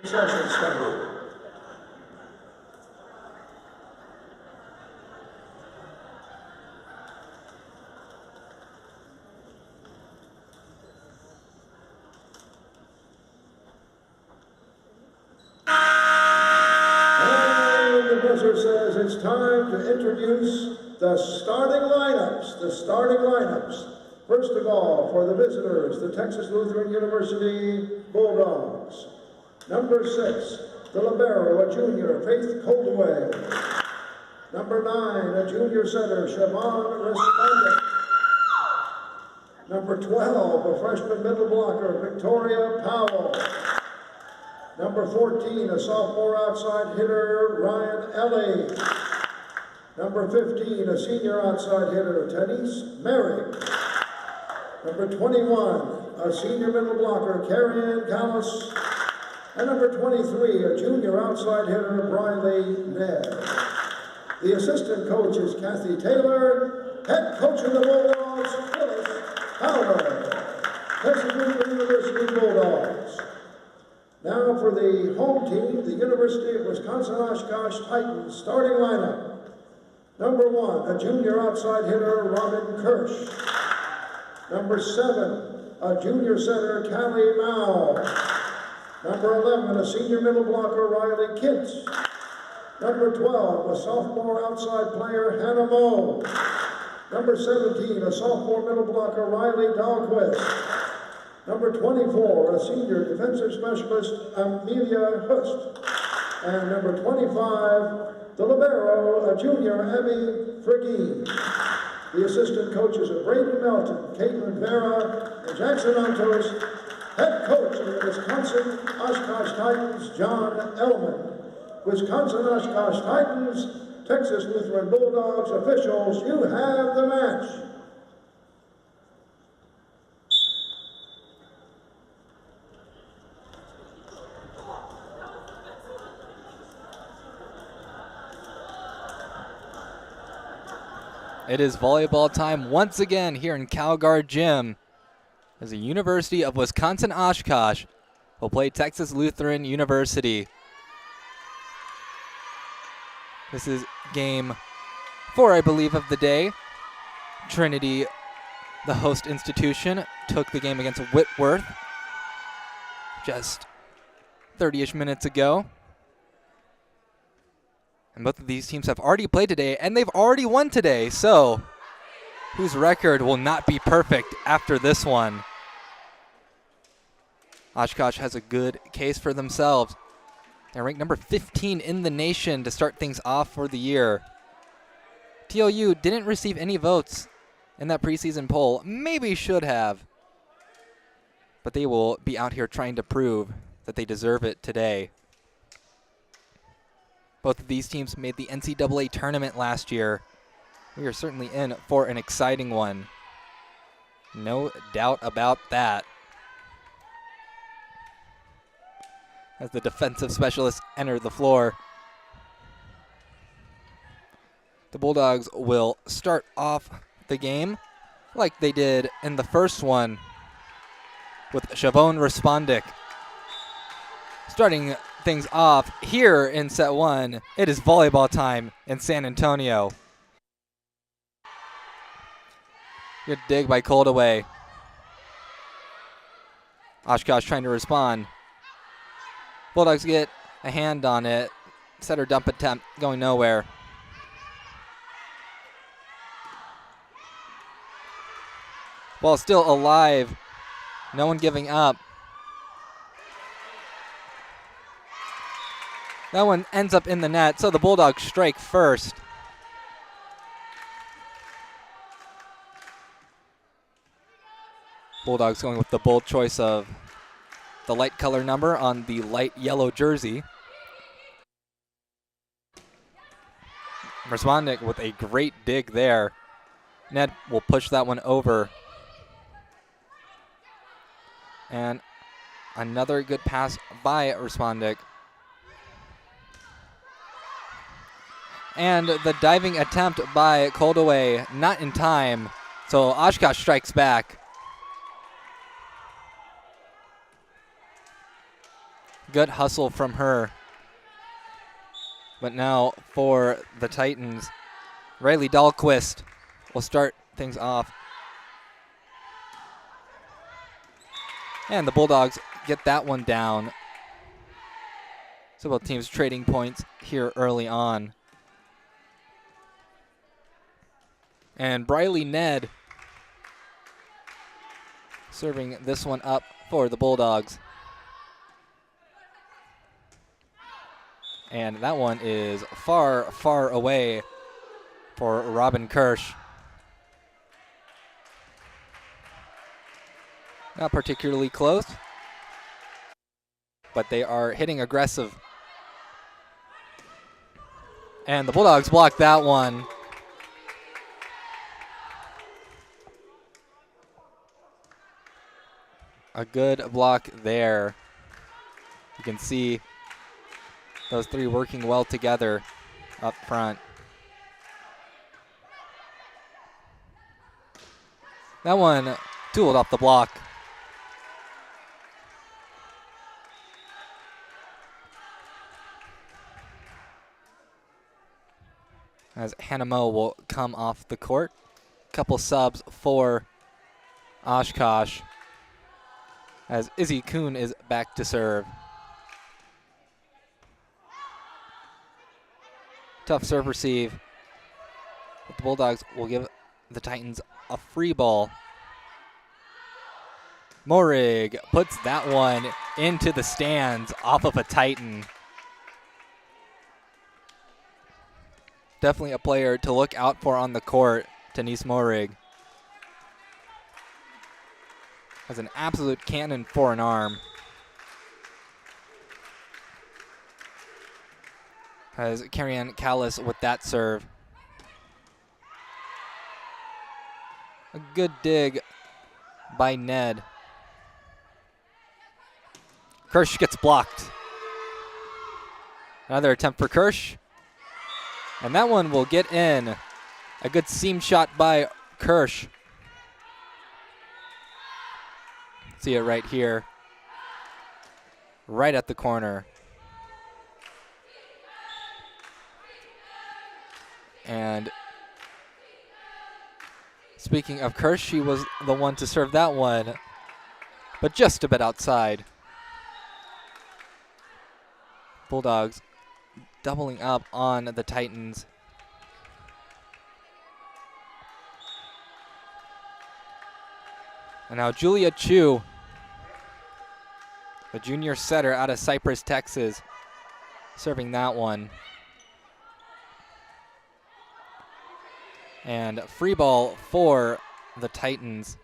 Session started. And the buzzer says it's time to introduce the starting lineups. First of all, for the visitors, the Texas Lutheran University Bulldogs. Number 6, the libero, a junior, Faith Coldaway. Number 9, a junior center, Siobhan Respondet. Number 12, a freshman middle blocker, Victoria Powell. Number 14, a sophomore outside hitter, Ryan Ellie. Number 15, a senior outside hitter, Denise Merrick. Number 21, a senior middle blocker, Carrie Callis. And number 23, a junior outside hitter, Briley Ned. The assistant coach is Kathy Taylor. Head coach of the Bulldogs, Phyllis Howard. Texas Lutheran University Bulldogs. Now for the home team, the University of Wisconsin-Oshkosh Titans starting lineup. Number 1, a junior outside hitter, Robin Kirsch. Number 7, a junior center, Callie Mao. Number 11, a senior middle blocker, Riley Kintz. Number 12, a sophomore outside player, Hannah Moe. Number 17, a sophomore middle blocker, Riley Dahlquist. Number 24, a senior defensive specialist, Amelia Hust. And number 25, the libero, a junior, Abby Friggy. The assistant coaches are Braden Melton, Caitlin Vera, and Jackson Antos. Head coach of the Wisconsin-Oshkosh Titans, John Ellman. Wisconsin-Oshkosh Titans, Texas Lutheran Bulldogs officials, you have the match. It is volleyball time once again here in Calgard Gym as the University of Wisconsin-Oshkosh will play Texas Lutheran University. This is game 4, I believe, of the day. Trinity, the host institution, took the game against Whitworth just 30-ish minutes ago. And both of these teams have already played today, and they've already won today, so whose record will not be perfect after this one? Oshkosh has a good case for themselves. They're ranked number 15 in the nation to start things off for the year. TLU didn't receive any votes in that preseason poll. Maybe should have. But they will be out here trying to prove that they deserve it today. Both of these teams made the NCAA tournament last year. We are certainly in for an exciting one. No doubt about that. As the defensive specialists enter the floor, the Bulldogs will start off the game like they did in the first one with Siobhan Respondic. Starting things off here in set 1, it is volleyball time in San Antonio. Good dig by Coldaway. Oshkosh trying to respond. Bulldogs get a hand on it. Setter dump attempt going nowhere. Ball still alive. No one giving up. That one ends up in the net, so the Bulldogs strike first. Bulldogs going with the bold choice of the light color number on the light yellow jersey. Respondic with a great dig there. Ned will push that one over. And another good pass by Respondic. And the diving attempt by Coldaway, not in time. So Oshkosh strikes back. Good hustle from her. But now for the Titans, Riley Dahlquist will start things off. And the Bulldogs get that one down. So both teams trading points here early on. And Briley Ned serving this one up for the Bulldogs. And that one is far, far away for Robin Kirsch. Not particularly close, but they are hitting aggressive. And the Bulldogs block that one. A good block there. You can see those three working well together up front. That one tooled off the block. As Hannah Moe will come off the court. Couple subs for Oshkosh. As Izzy Kuhn is back to serve. Tough serve receive. But the Bulldogs will give the Titans a free ball. Morig puts that one into the stands off of a Titan. Definitely a player to look out for on the court, Denise Morig. Has an absolute cannon for an arm. Has Carrie-Ann Callis with that serve. A good dig by Ned. Kirsch gets blocked. Another attempt for Kirsch. And that one will get in. A good seam shot by Kirsch. See it right here. Right at the corner. And speaking of Kirsch, she was the one to serve that one, but just a bit outside. Bulldogs doubling up on the Titans. And now Julia Chu, the junior setter out of Cypress, Texas, serving that one. And free ball for the Titans.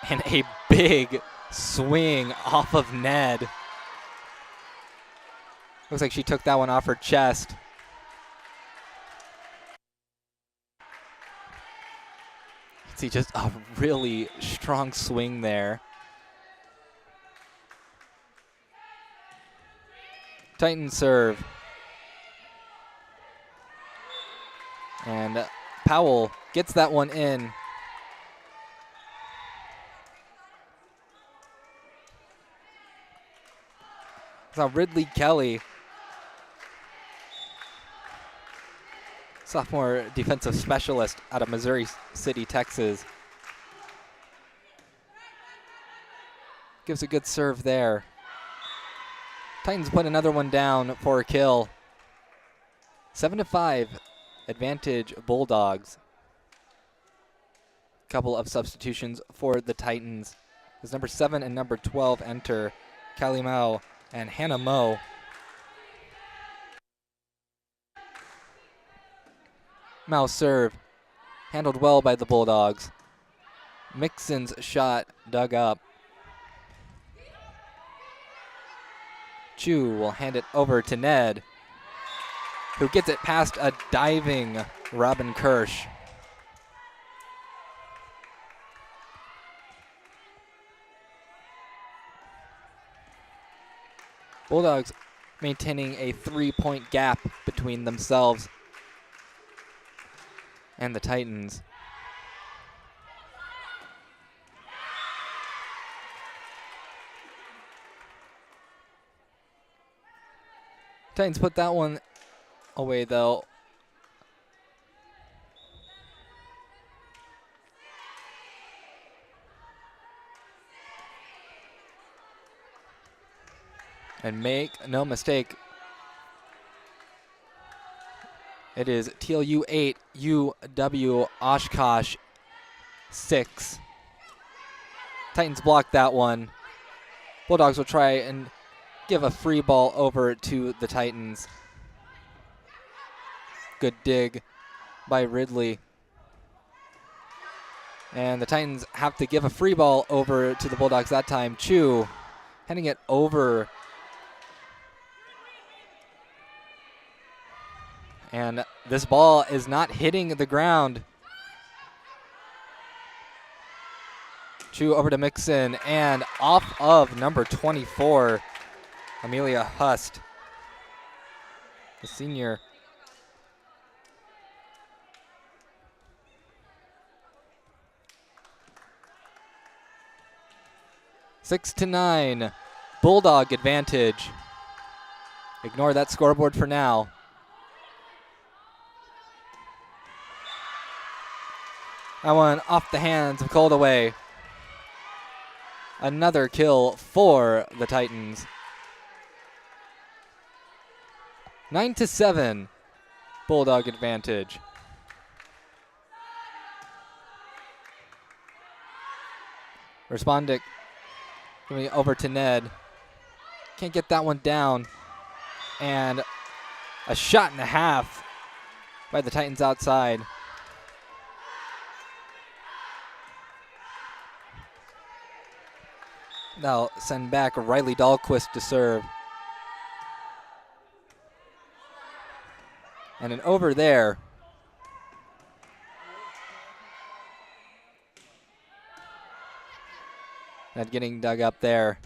And a big swing off of Ned. Looks like she took that one off her chest. You can see just a really strong swing there. Titans serve. And Powell gets that one in. Now Ridley Kelly, sophomore defensive specialist out of Missouri City, Texas, gives a good serve there. Titans put another one down for a kill. 7-5. Advantage Bulldogs. Couple of substitutions for the Titans. As number 7 and number 12 enter, Callie Mao and Hannah Moe. Mao serve, handled well by the Bulldogs. Mixon's shot dug up. Chu will hand it over to Ned, who gets it past a diving Robin Kirsch. Bulldogs maintaining a 3-point gap between themselves and the Titans. Titans put that one away, though. And make no mistake, it is TLU 8, UW-Oshkosh 6. Titans block that one. Bulldogs will try and give a free ball over to the Titans. Good dig by Ridley. And the Titans have to give a free ball over to the Bulldogs that time. Chu heading it over. And this ball is not hitting the ground. Chu over to Mixon and off of number 24, Amelia Hust, the senior. Six to 9, Bulldog advantage. Ignore that scoreboard for now. That one off the hands of Coldaway. Another kill for the Titans. 9 to 7, Bulldog advantage. Respondic giving it over to Ned. Can't get that one down. And a shot and a half by the Titans outside. They'll send back Riley Dahlquist to serve. And an over there. Not getting dug up there.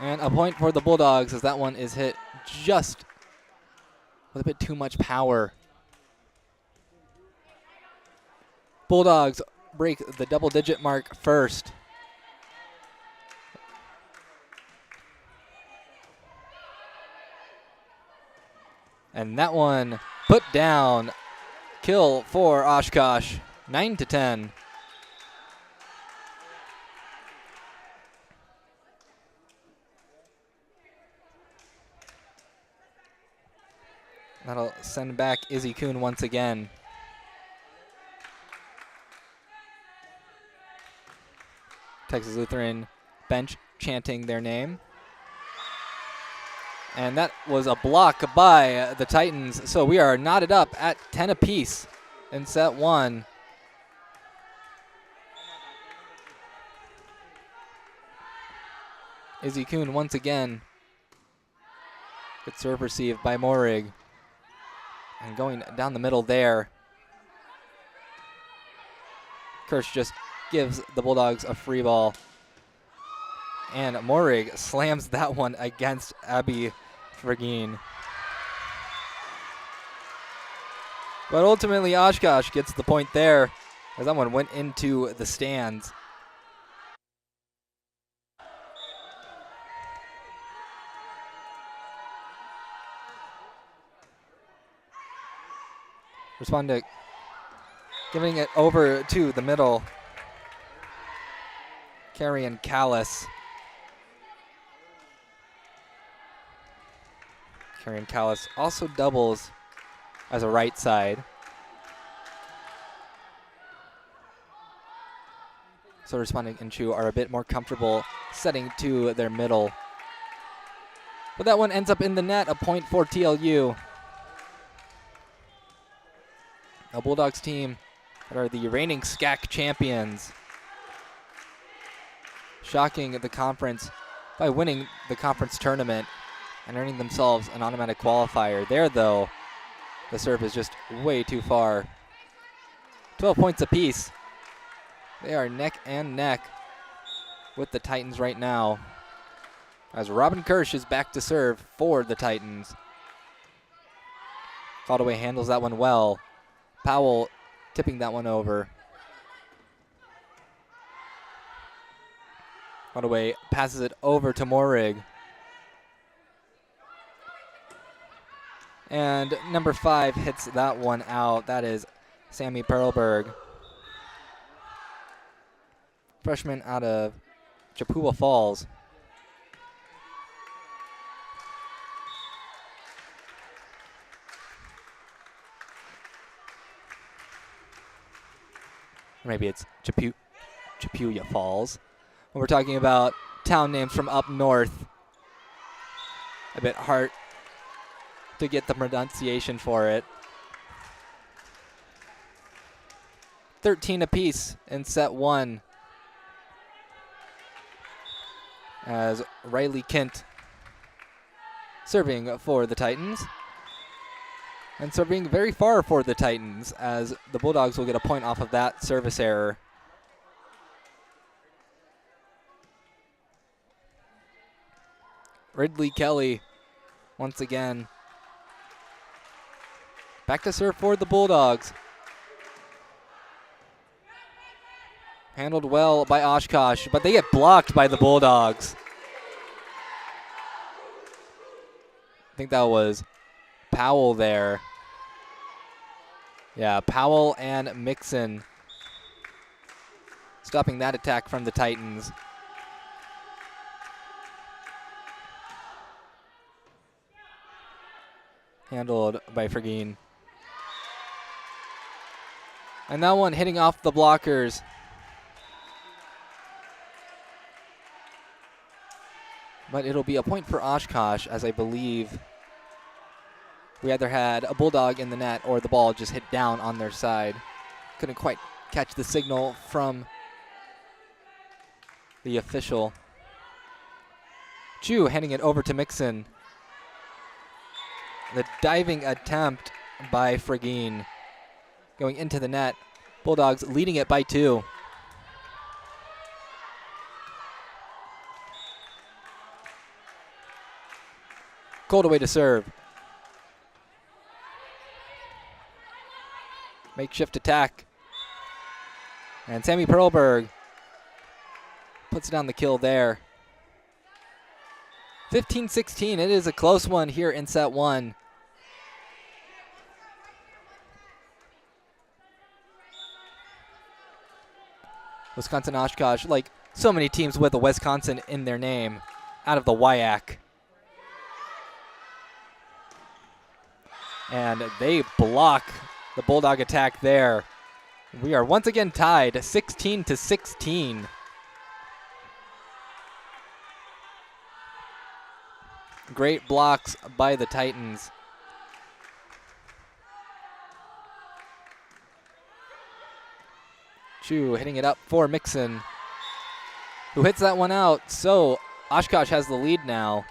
And a point for the Bulldogs as that one is hit just with a bit too much power. Bulldogs break the double-digit mark first. And that one put down. Kill for Oshkosh, 9 to 10. That'll send back Izzy Kuhn once again. Texas Lutheran bench chanting their name. And that was a block by the Titans. So we are knotted up at 10 apiece in set one. Izzy Kuhn once again. Good serve received by Morig. And going down the middle there. Kirsch just gives the Bulldogs a free ball. And Morig slams that one against Abby Vergeen. But ultimately Oshkosh gets the point there as that one went into the stands. Respondic giving it over to the middle. Carrion Callis. Carrion Callis also doubles as a right side. So Respondic and Chu are a bit more comfortable setting to their middle. But that one ends up in the net, a point for TLU. A Bulldogs team that are the reigning SCAC champions. Shocking the conference by winning the conference tournament and earning themselves an automatic qualifier. There, though, the serve is just way too far. 12 points apiece. They are neck and neck with the Titans right now. As Robin Kirsch is back to serve for the Titans. Caldaway handles that one well. Powell tipping that one over. Runaway passes it over to Morig. And number 5 hits that one out. That is Sammy Perlberg. Freshman out of Chippewa Falls. Or maybe it's Chippewa Falls. When we're talking about town names from up north, a bit hard to get the pronunciation for it. 13 apiece in set 1. As Riley Kent serving for the Titans. And serving very far for the Titans, as the Bulldogs will get a point off of that service error. Ridley Kelly, once again, back to serve for the Bulldogs. Handled well by Oshkosh, but they get blocked by the Bulldogs. I think that was Powell there. Yeah, Powell and Mixon stopping that attack from the Titans. Handled by Fergine. And that one hitting off the blockers. But it'll be a point for Oshkosh, as I believe we either had a Bulldog in the net or the ball just hit down on their side. Couldn't quite catch the signal from the official. Chu handing it over to Mixon. The diving attempt by Fergine going into the net. Bulldogs leading it by 2. Cold away to serve. Makeshift attack. And Sammy Perlberg puts down the kill there. 15-16. It is a close one here in set 1. Wisconsin Oshkosh, like so many teams with a Wisconsin in their name, out of the WIAC. And they block the Bulldog attack there. We are once again tied 16-16. Great blocks by the Titans. Chu hitting it up for Mixon, who hits that one out. So Oshkosh has the lead now.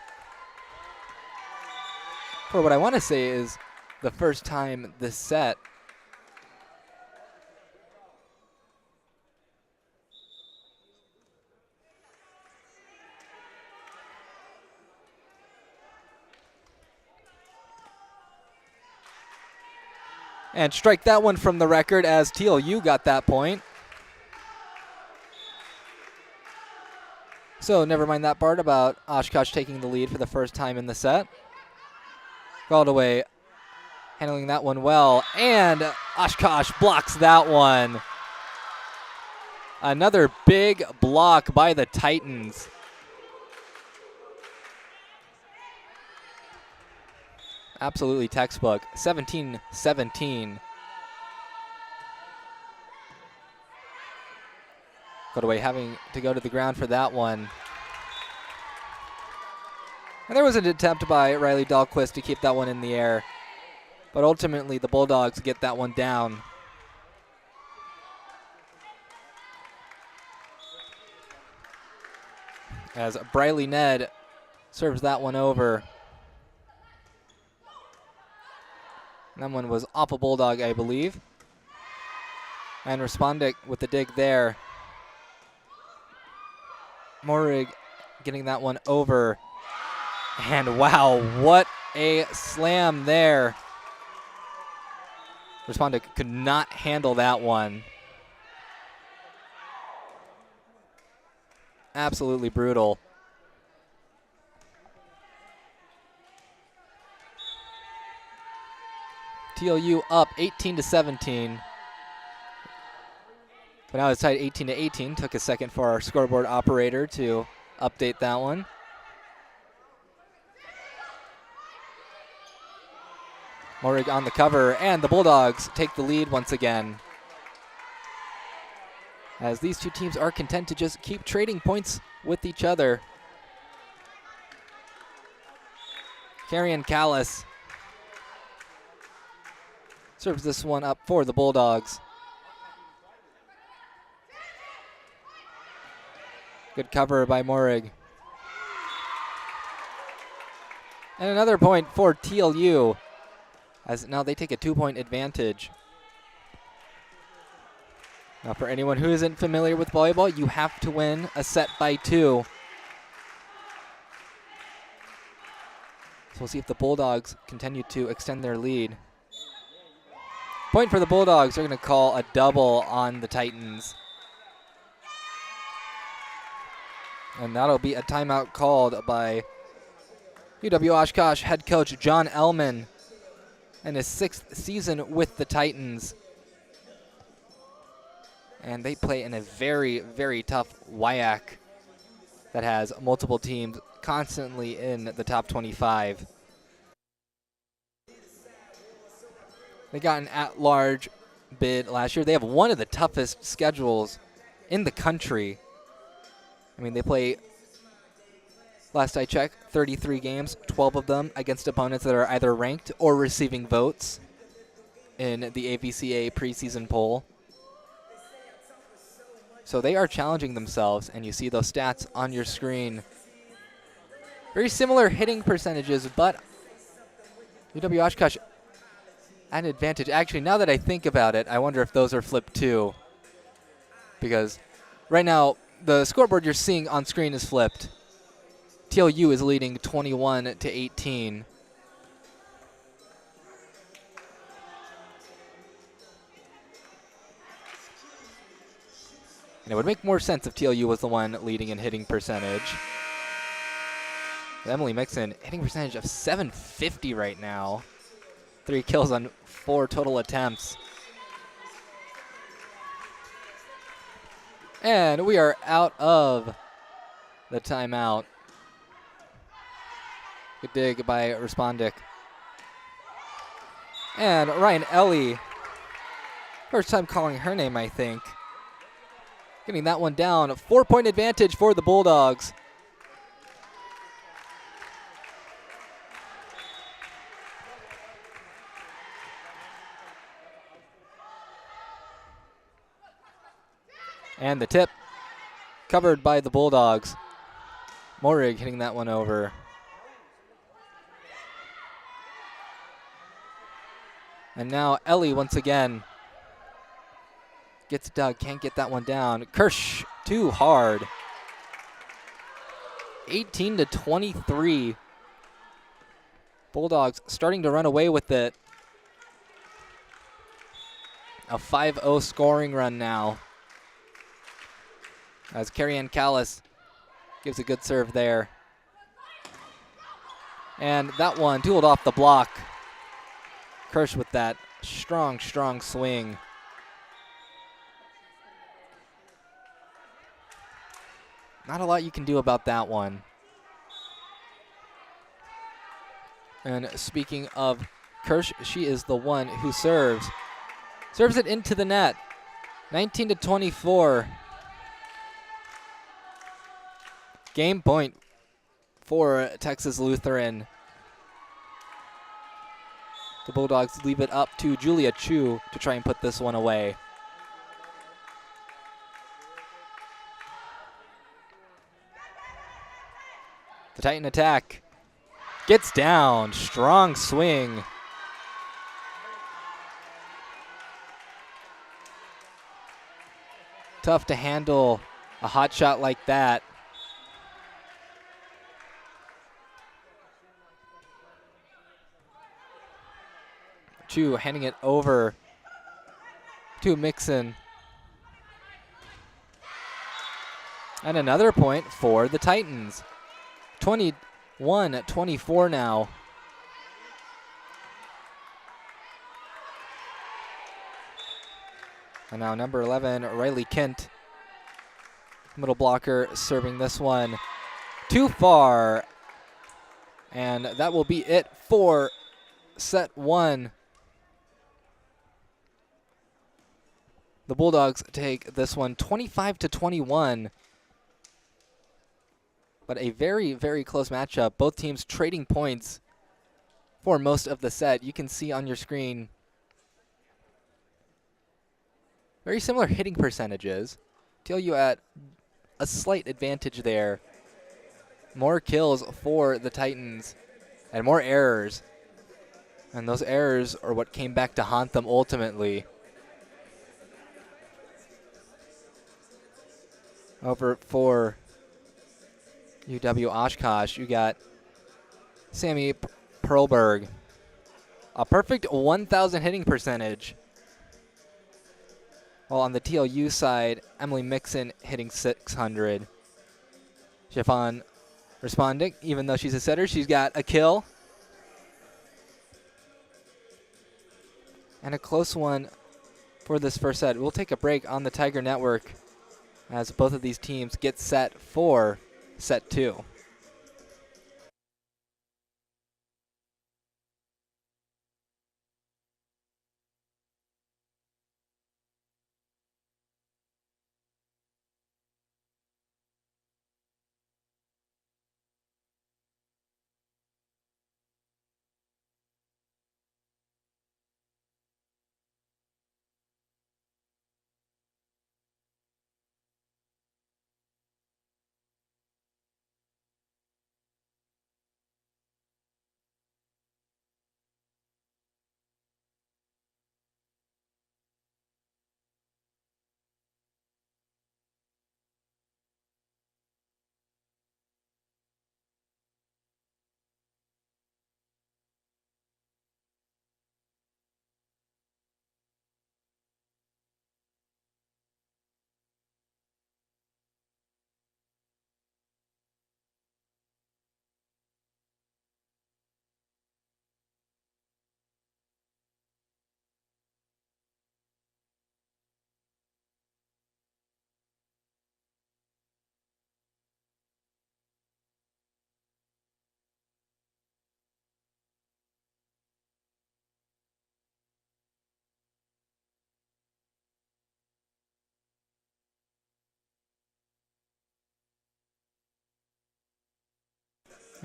For what I want to say is the first time this set and strike that one from the record, as TLU got that point. So never mind that part about Oshkosh taking the lead for the first time in the set. Galdaway handling that one well, and Oshkosh blocks that one. Another big block by the Titans. Absolutely textbook. 17-17. Galdaway having to go to the ground for that one. And there was an attempt by Riley Dahlquist to keep that one in the air. But ultimately, the Bulldogs get that one down. As Briley Ned serves that one over. That one was off a Bulldog, I believe. And Respondic with the dig there. Morig getting that one over. And wow, what a slam there. Respondic could not handle that one. absolutely brutal. TLU up 18-17. But now it's tied 18-18. Took a second for our scoreboard operator to update that one. Morig on the cover, and the Bulldogs take the lead once again, as these two teams are content to just keep trading points with each other. Carrion Callis serves this one up for the Bulldogs. Good cover by Morig. And another point for TLU, as now they take a 2-point advantage. Now, for anyone who isn't familiar with volleyball, you have to win a set by 2. So we'll see if the Bulldogs continue to extend their lead. Point for the Bulldogs. They're going to call a double on the Titans. And that'll be a timeout called by UW-Oshkosh head coach John Ellman in his 6th season with the Titans. And they play in a very, very tough WIAC that has multiple teams constantly in the top 25. They got an at-large bid last year. They have one of the toughest schedules in the country. I mean, they play, last I checked, 33 games, 12 of them against opponents that are either ranked or receiving votes in the AVCA preseason poll. So they are challenging themselves, and you see those stats on your screen. Very similar hitting percentages, but UW-Oshkosh at an advantage. Actually, now that I think about it, I wonder if those are flipped too. Because right now, the scoreboard you're seeing on screen is flipped. TLU is leading 21-18. And it would make more sense if TLU was the one leading in hitting percentage. Emily Mixon, hitting percentage of .750 right now. 3 kills on 4 total attempts. And we are out of the timeout. Good dig by Respondic. And Ryan Ellie, first time calling her name, I think. Getting that one down. A 4-point advantage for the Bulldogs. And the tip covered by the Bulldogs. Morig hitting that one over. And now Ellie once again gets dug, can't get that one down. Kirsch, too hard. 18-23. Bulldogs starting to run away with it. A 5-0 scoring run now, as Carrion Callis gives a good serve there. And that one dueled off the block. Kirsch with that strong, strong swing. Not a lot you can do about that one. And speaking of Kirsch, she is the one who serves. Serves it into the net. 19-24. Game point for Texas Lutheran. The Bulldogs leave it up to Julia Chu to try and put this one away. The Titan attack gets down. Strong swing. Tough to handle a hot shot like that. Chu handing it over to Mixon. And another point for the Titans. 21-24 now. And now number 11, Riley Kent, middle blocker, serving this one too far. And that will be it for set one. The Bulldogs take this one 25-21. But a very, very close matchup. Both teams trading points for most of the set. You can see on your screen very similar hitting percentages. TLU at a slight advantage there. More kills for the Titans and more errors. And those errors are what came back to haunt them ultimately. Over for UW-Oshkosh, you got Sammy Perlberg. A perfect 1,000 hitting percentage. While on the TLU side, Emily Mixon hitting 600. Chiffon responding, even though she's a setter, she's got a kill. And a close one for this first set. We'll take a break on the Tiger Network as both of these teams get set for set two.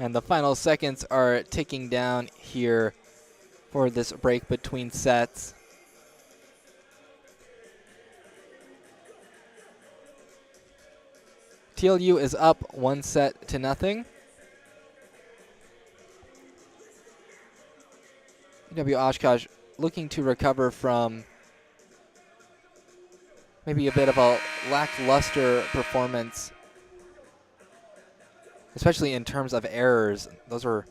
And the final seconds are ticking down here for this break between sets. TLU is up 1-0. UW-Oshkosh looking to recover from maybe a bit of a lackluster performance, especially in terms of errors. Those were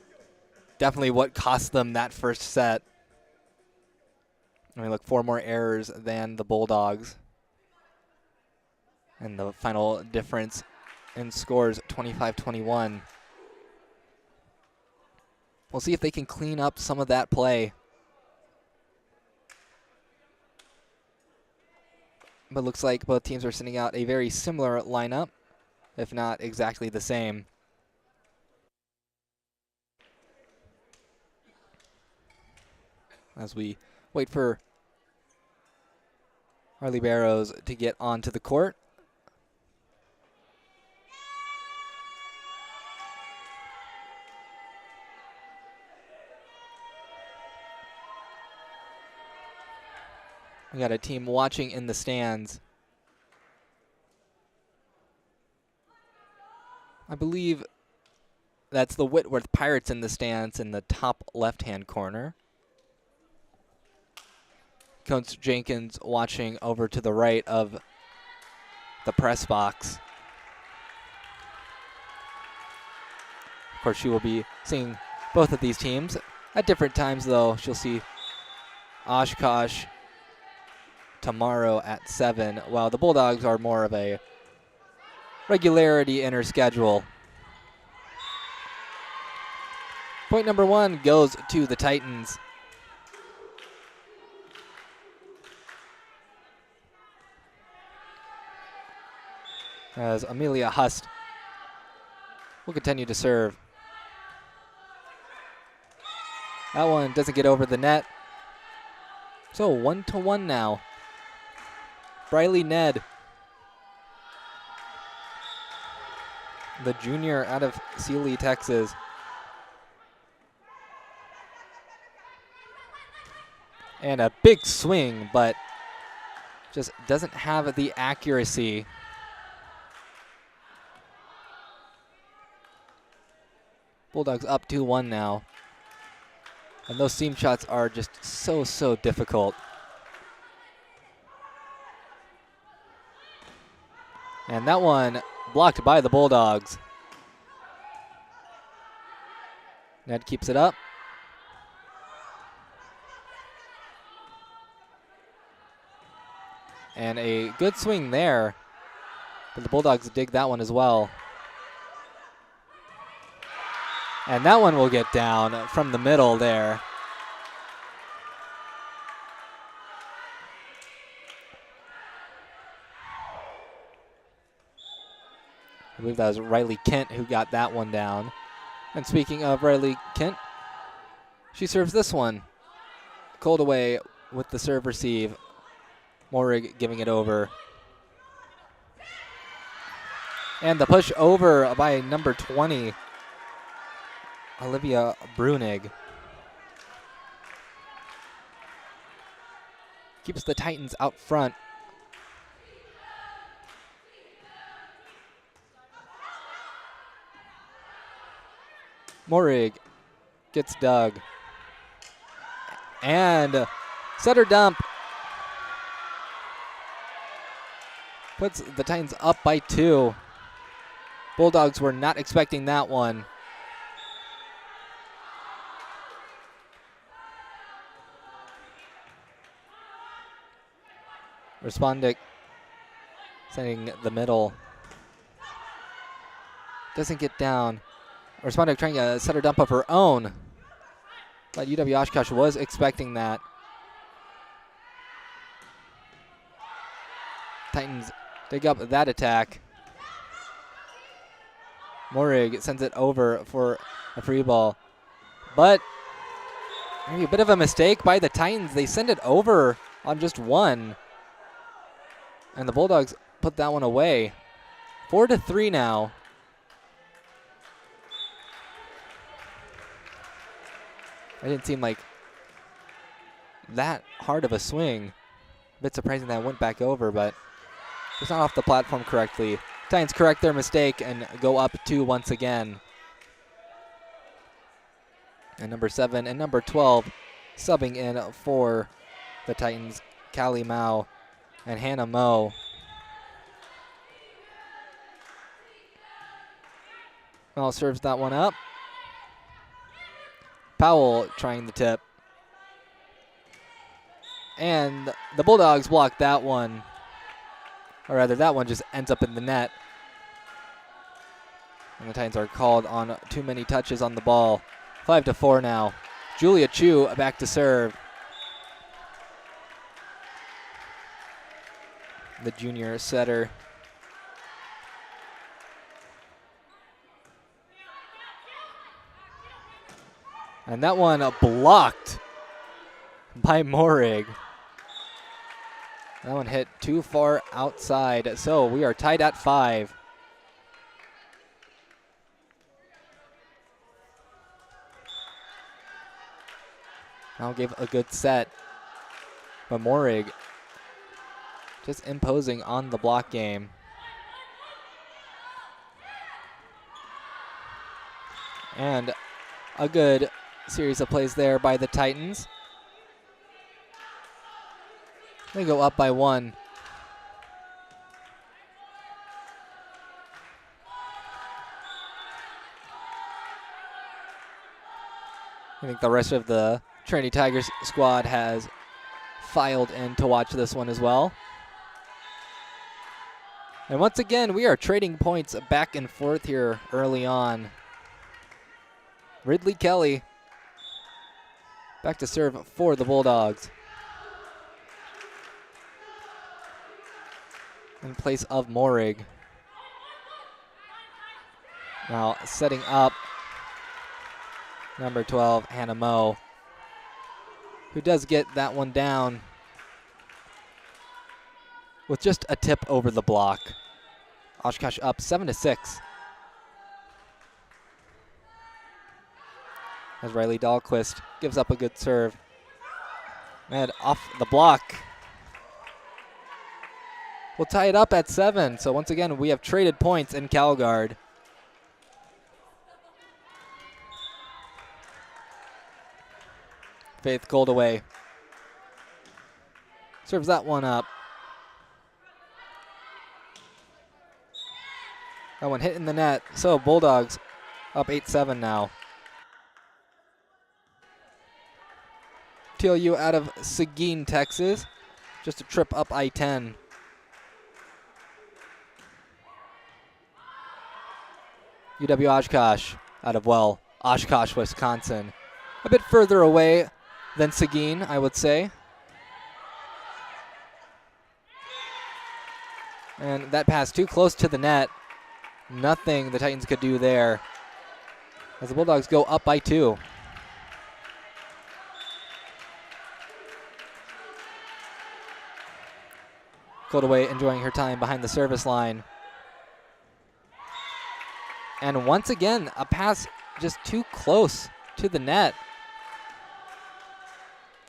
definitely what cost them that first set. I mean, look, 4 more errors than the Bulldogs. And the final difference in scores, 25-21. We'll see if they can clean up some of that play. But looks like both teams are sending out a very similar lineup, if not exactly the same. As we wait for Harley Barrows to get onto the court. We got a team watching in the stands. I believe that's the Whitworth Pirates in the stands in the top left-hand corner. Coach Jenkins watching over to the right of the press box. Of course, she will be seeing both of these teams at different times, though. She'll see Oshkosh tomorrow at 7, while the Bulldogs are more of a regularity in her schedule. Point number 1 goes to the Titans. As Amelia Hust will continue to serve. That one doesn't get over the net. So 1-1 now. Briley Ned, the junior out of Sealy, Texas. And a big swing, but just doesn't have the accuracy. Bulldogs up 2-1 now. And those seam shots are just so difficult. And that one blocked by the Bulldogs. Ned keeps it up. And a good swing there, but the Bulldogs dig that one as well. And that one will get down from the middle there. I believe that was Riley Kent who got that one down. And speaking of Riley Kent, she serves this one. Cold away with the serve receive. Morig giving it over. And the push over by number 20, Olivia Brunig. Keeps the Titans out front. Morig gets dug. And setter dump. Puts the Titans up by 2. Bulldogs were not expecting that one. Respondic sending the middle. Doesn't get down. Respondic trying a setter dump of her own. But UW-Oshkosh was expecting that. Titans dig up that attack. Morig sends it over for a free ball. But maybe a bit of a mistake by the Titans. They send it over on just one. And the Bulldogs put that one away. 4-3 now. It didn't seem like that hard of a swing. A bit surprising that it went back over, but it's not off the platform correctly. Titans correct their mistake and go up 2 once again. And number 7 and number 12 subbing in for the Titans, Callie Mao and Hannah Moe. Mao serves that one up. Powell trying the tip. And the Bulldogs block that one. Or rather, that one just ends up in the net. And the Titans are called on too many touches on the ball. 5-4 now. Julia Chu back to serve. The junior setter. And that one blocked by Morig. That one hit too far outside. So we are tied at 5. Now gave a good set. But Morig just imposing on the block game. And a good series of plays there by the Titans. They go up by 1. I think the rest of the Trinity Tigers squad has filed in to watch this one as well. And once again, we are trading points back and forth here early on. Ridley Kelly back to serve for the Bulldogs in place of Morig. Now setting up number 12, Hannah Moe, who does get that one down with just a tip over the block. Oshkosh up 7-6. As Riley Dahlquist gives up a good serve. And off the block. We'll tie it up at 7. So once again, we have traded points in Calgard. Faith Goldaway serves that one up. That one hit in the net. So Bulldogs up 8-7 now. TLU out of Seguin, Texas. Just a trip up I-10. UW-Oshkosh out of, well, Oshkosh, Wisconsin. A bit further away than Seguin, I would say. And that pass too close to the net. Nothing the Titans could do there as the Bulldogs go up by 2. Goldaway enjoying her time behind the service line. And once again, a pass just too close to the net.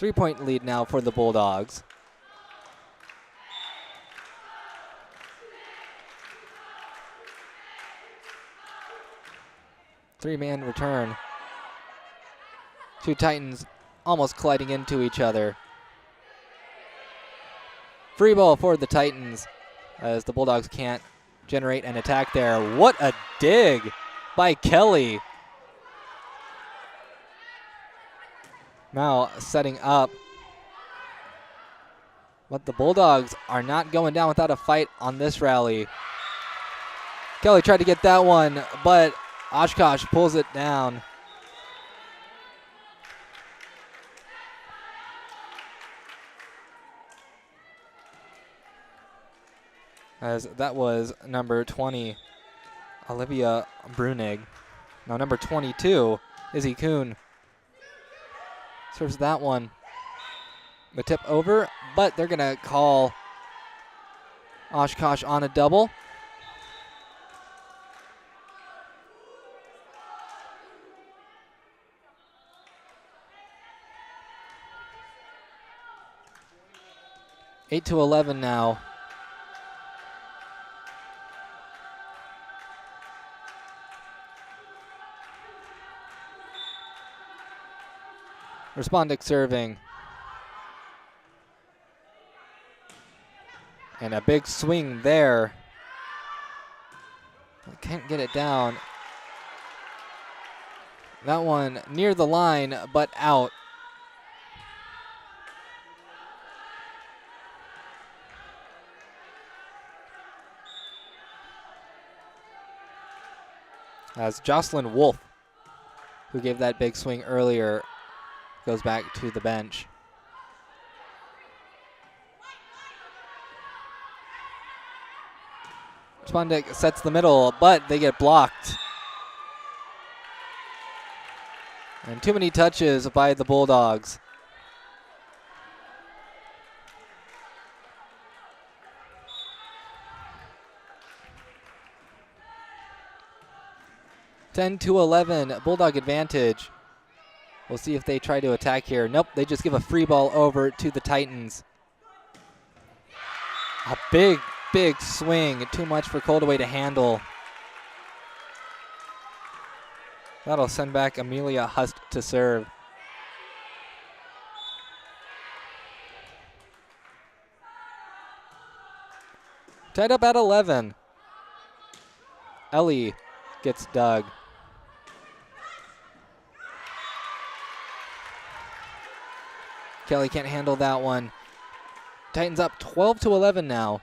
3-point lead now for the Bulldogs. Three-man return. Two Titans almost colliding into each other. Free ball for the Titans as the Bulldogs can't generate an attack there. What a dig by Kelly. Now setting up. But the Bulldogs are not going down without a fight on this rally. Kelly tried to get that one, but Oshkosh pulls it down. As that was number 20, Olivia Brunig. Now number 22, Izzy Kuhn. Serves that one. The tip over, but they're going to call Oshkosh on a double. Eight to 11 now. Respondic serving. And a big swing there. Can't get it down. That one near the line, but out. As Jocelyn Wolf, who gave that big swing earlier, goes back to the bench. Respondic sets the middle, but they get blocked. And too many touches by the Bulldogs. (10 to 11) Bulldog advantage. We'll see if they try to attack here. Nope, they just give a free ball over to the Titans. A big, big swing. Too much for Coldaway to handle. That'll send back Amelia Hust to serve. Tied up at 11. Ellie gets dug. Kelly can't handle that one. Titans up 12 to 11 now.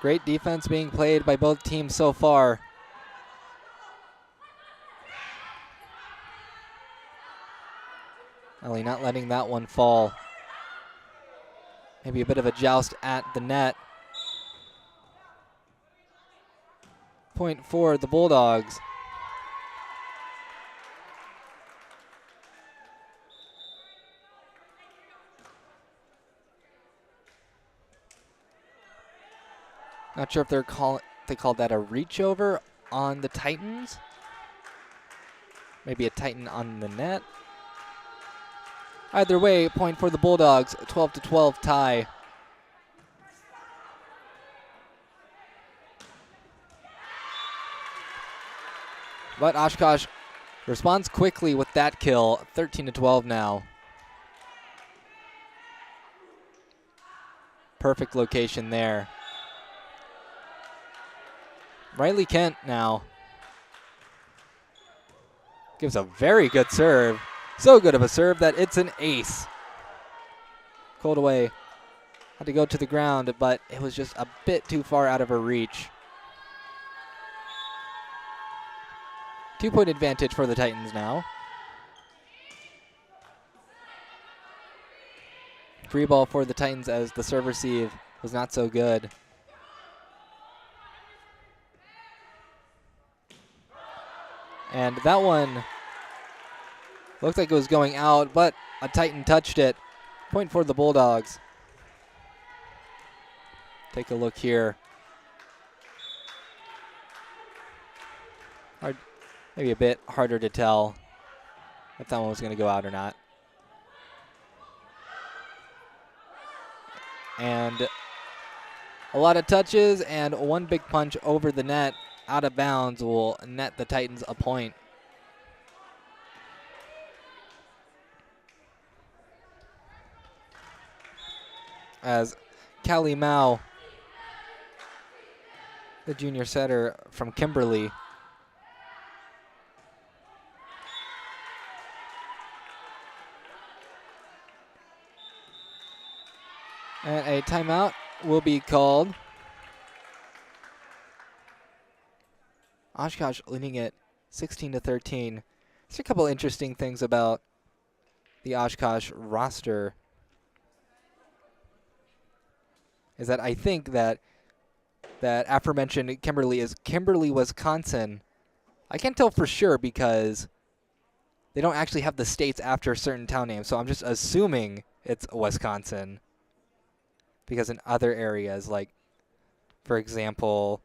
Great defense being played by both teams so far. Ellie not letting that one fall. Maybe a bit of a joust at the net. Point for the Bulldogs. Not sure if they called that a reach over on the Titans. Maybe a Titan on the net. Either way, point for the Bulldogs, 12-12 tie. But Oshkosh responds quickly with that kill, 13-12 now. Perfect location there. Riley Kent now gives a very good serve. So good of a serve that it's an ace. Coldaway had to go to the ground, but it was just a bit too far out of her reach. 2-point advantage for the Titans now. Free ball for the Titans as the serve receive was not so good. And that one looked like it was going out, but a Titan touched it. Point for the Bulldogs. Take a look here. Maybe a bit harder to tell if that one was going to go out or not. And a lot of touches and one big punch over the net out of bounds will net the Titans a point. As Callie Mao, the junior setter from Kimberly, and a timeout will be called. Oshkosh leading it 16-13. There's a couple interesting things about the Oshkosh roster. Is that I think that aforementioned Kimberly is Kimberly, Wisconsin. I can't tell for sure because they don't actually have the states after certain town names, so I'm just assuming it's Wisconsin. Because in other areas, like, for example,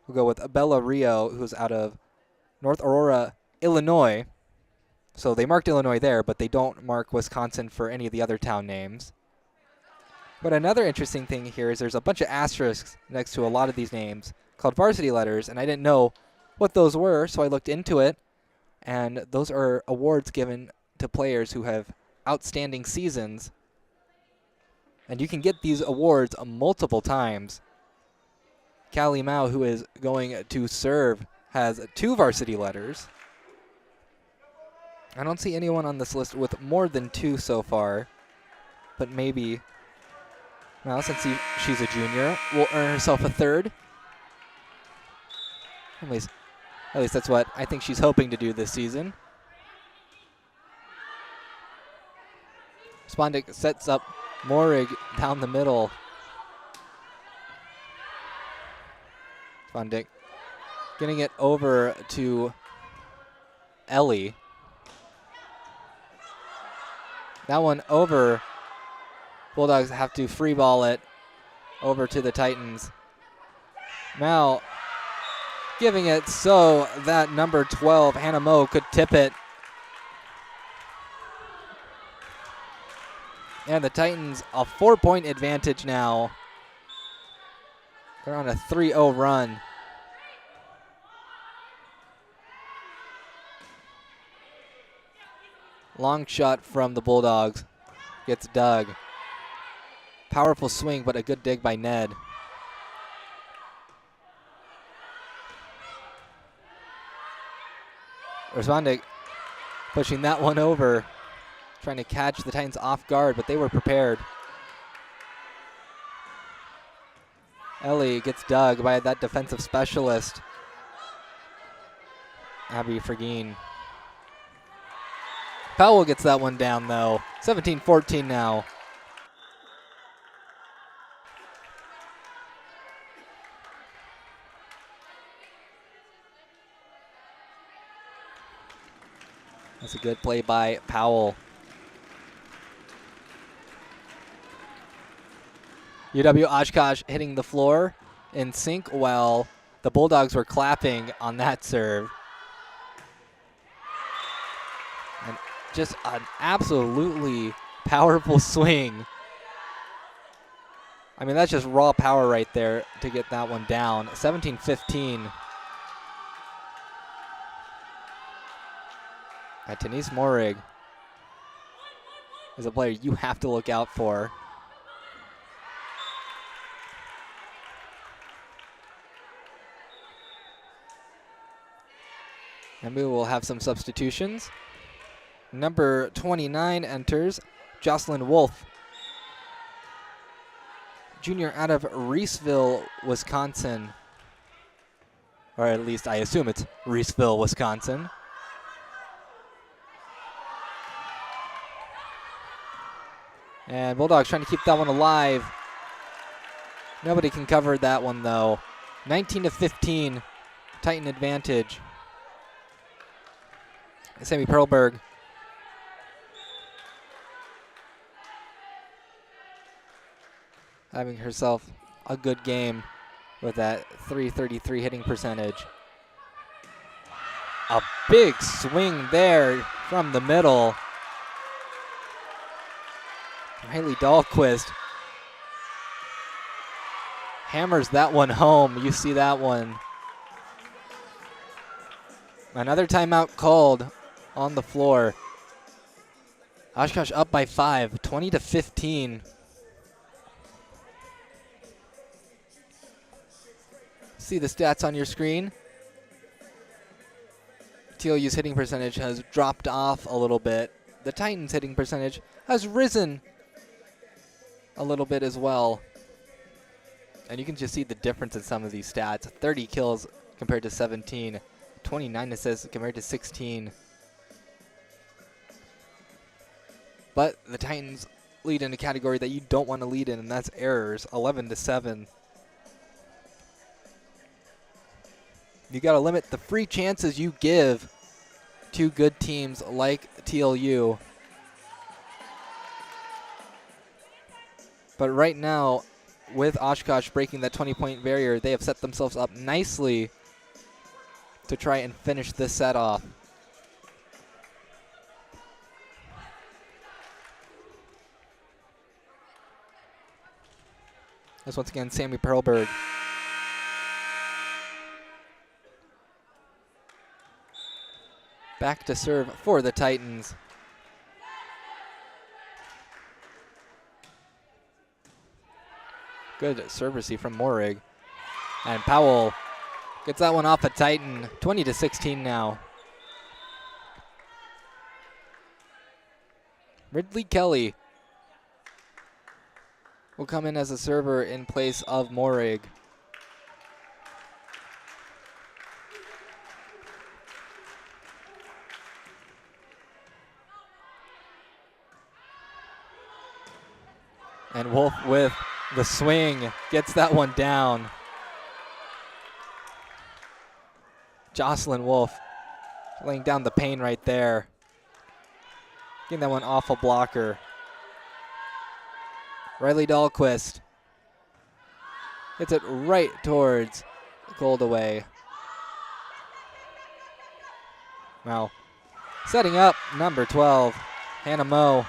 we'll go with Bella Rio, who's out of North Aurora, Illinois. So they marked Illinois there, but they don't mark Wisconsin for any of the other town names. But another interesting thing here is there's a bunch of asterisks next to a lot of these names called varsity letters, and I didn't know what those were, so I looked into it. And those are awards given to players who have outstanding seasons. And you can get these awards multiple times. Callie Mao, who is going to serve, has 2 varsity letters. I don't see anyone on this list with more than 2 so far, but maybe Mao, since she's a junior, will earn herself a 3rd. At least that's what I think she's hoping to do this season. Spondick sets up Morig down the middle. Spondick getting it over to Ellie. That one over. Bulldogs have to free ball it over to the Titans. Mao giving it so that number 12, Hannah Moe, could tip it. And the Titans a 4-point advantage now. They're on a 3-0 run. Long shot from the Bulldogs. Gets dug. Powerful swing, but a good dig by Ned. Respondic pushing that one over, trying to catch the Titans off guard, but they were prepared. Ellie gets dug by that defensive specialist, Abby Fergine. Powell gets that one down, though. 17-14 now. That's a good play by Powell. UW-Oshkosh hitting the floor in sync while the Bulldogs were clapping on that serve. And just an absolutely powerful swing. I mean, that's just raw power right there to get that one down. 17-15. Denise Morig is a player you have to look out for. And we will have some substitutions. Number 29 enters Jocelyn Wolf, junior out of Reeseville, Wisconsin. Or at least I assume it's Reeseville, Wisconsin. And Bulldogs trying to keep that one alive. Nobody can cover that one, though. 19-15, Titan advantage. Sammy Perlberg having herself a good game with that .333 hitting percentage. A big swing there from the middle. Riley Dahlquist hammers that one home. You see that one. Another timeout called on the floor. Oshkosh up by 5, 20-15. See the stats on your screen. TLU's hitting percentage has dropped off a little bit. The Titans' hitting percentage has risen a little bit as well. And you can just see the difference in some of these stats. 30 kills compared to 17. 29 assists compared to 16. But the Titans lead in a category that you don't want to lead in, and that's errors, 11-7. You got to limit the free chances you give to good teams like TLU. But right now, with Oshkosh breaking that 20-point barrier, they have set themselves up nicely to try and finish this set off. This once again, Sammy Perlberg. Back to serve for the Titans. Good serve receive from Morig. And Powell gets that one off a Titan. 20-16 now. Ridley Kelly will come in as a server in place of Morig. And Wolf with the swing gets that one down. Jocelyn Wolf laying down the pain right there. Getting that one off a blocker. Riley Dahlquist hits it right towards Goldaway. Now, setting up number 12, Hannah Moe.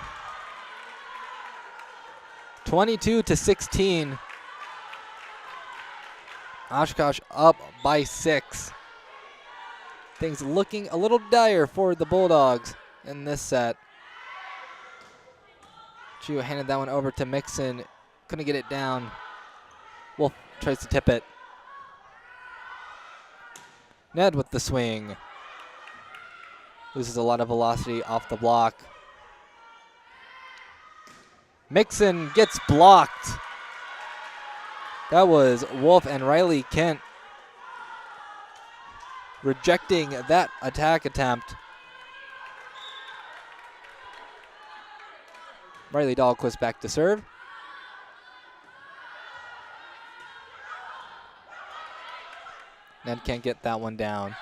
22-16. Oshkosh up by 6. Things looking a little dire for the Bulldogs in this set. Chu handed that one over to Mixon. Couldn't get it down. Wolf tries to tip it. Ned with the swing. Loses a lot of velocity off the block. Mixon gets blocked That was Wolf and Riley Kent rejecting that attack attempt. Riley Dahlquist back to serve. Ned can't get that one down.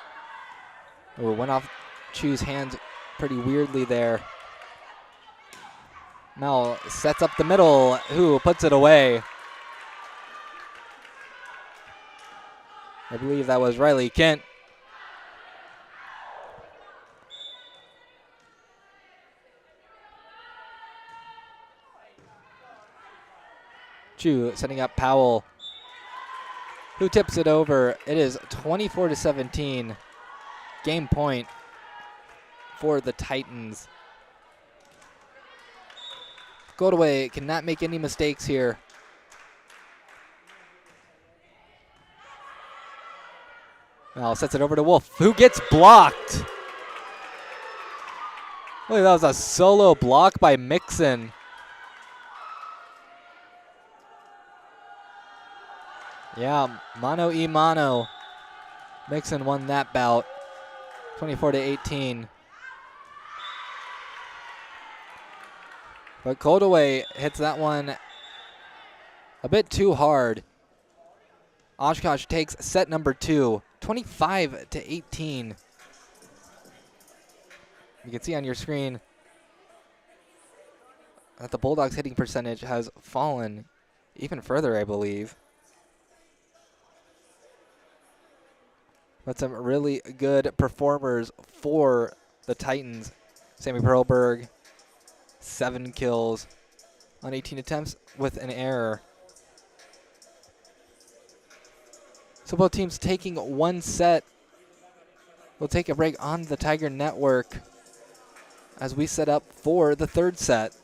Oh, went off Chu's hands pretty weirdly there. Mel sets up the middle. Who puts it away? I believe that was Riley Kent. Chu setting up Powell, who tips it over. It is 24-17. Game point for the Titans. Goldaway cannot make any mistakes here. Well, sets it over to Wolf, who gets blocked. Look, that was a solo block by Mixon. Yeah, mano-y-mano. Mixon won that bout, 24-18. But Goldaway hits that one a bit too hard. Oshkosh takes set number 2, 25-18. You can see on your screen that the Bulldogs' hitting percentage has fallen even further, I believe. But some really good performers for the Titans. Sammy Perlberg, 7 kills on 18 attempts with an error. So both teams taking one set. We'll take a break on the Tiger Network as we set up for the third set.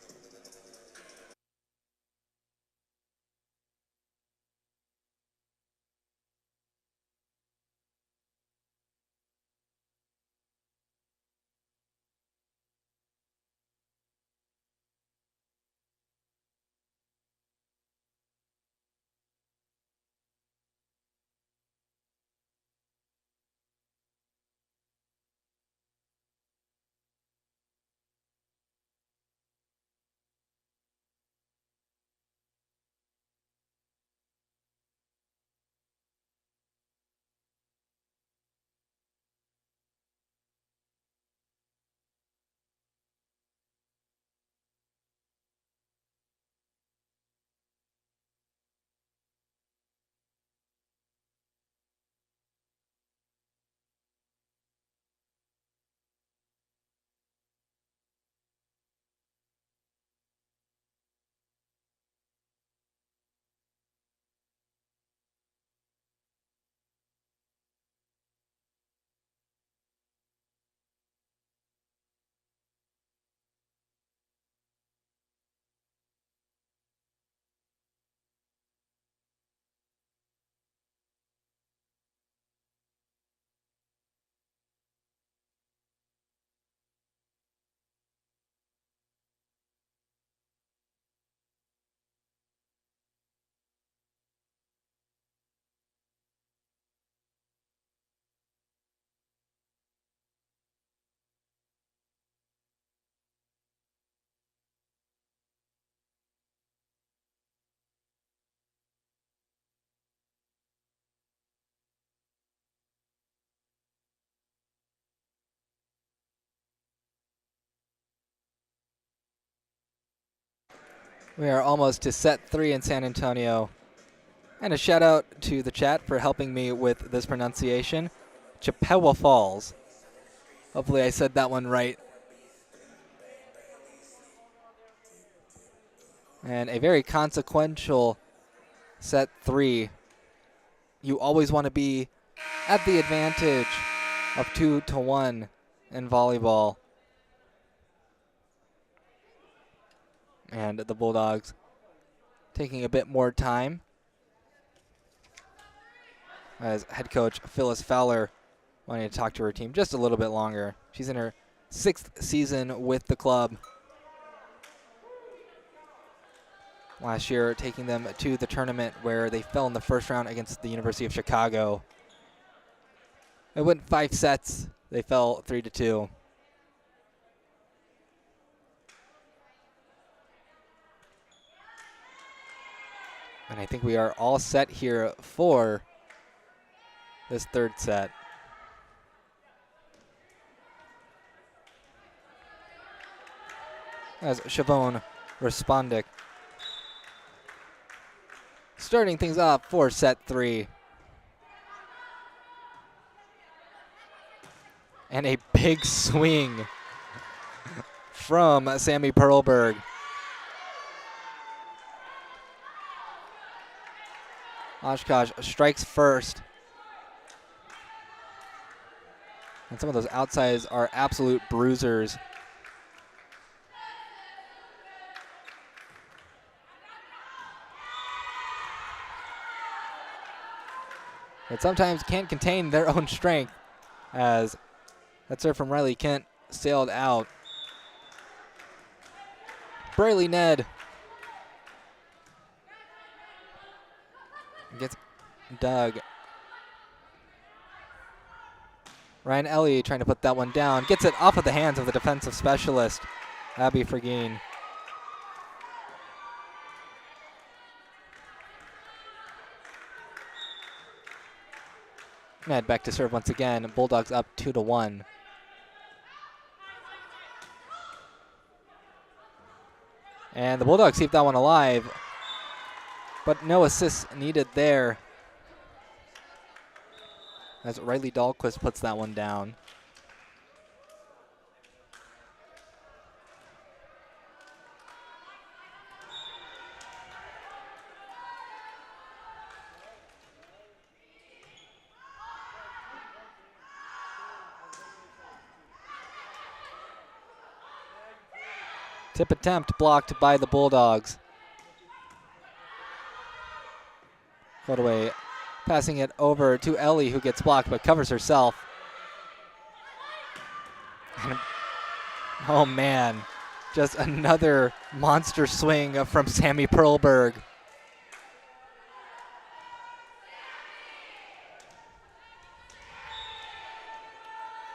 We are almost to set 3 in San Antonio. And a shout out to the chat for helping me with this pronunciation. Chippewa Falls. Hopefully I said that one right. And a very consequential set 3. You always want to be at the advantage of 2-1 in volleyball. And the Bulldogs taking a bit more time as head coach Phyllis Fowler wanting to talk to her team just a little bit longer. She's in her 6th season with the club. last year, taking them to the tournament where they fell in the first round against the University of Chicago. It went 5 sets. They fell 3-2. And I think we are all set here for this third set. As Siobhan Respondic starting things off for set 3. And a big swing from Sammy Perlberg. Oshkosh strikes first. And some of those outsides are absolute bruisers. But sometimes can't contain their own strength, as that serve from Riley Kent sailed out. Brayley Ned gets dug. Ryan Ellie trying to put that one down. Gets it off of the hands of the defensive specialist, Abby Fergine. Ned back to serve once again. Bulldogs up 2-1. And the Bulldogs keep that one alive, but no assists needed there, as Riley Dahlquist puts that one down. Tip attempt blocked by the Bulldogs. Footaway passing it over to Ellie, who gets blocked but covers herself. Oh man, just another monster swing from Sammy Perlberg.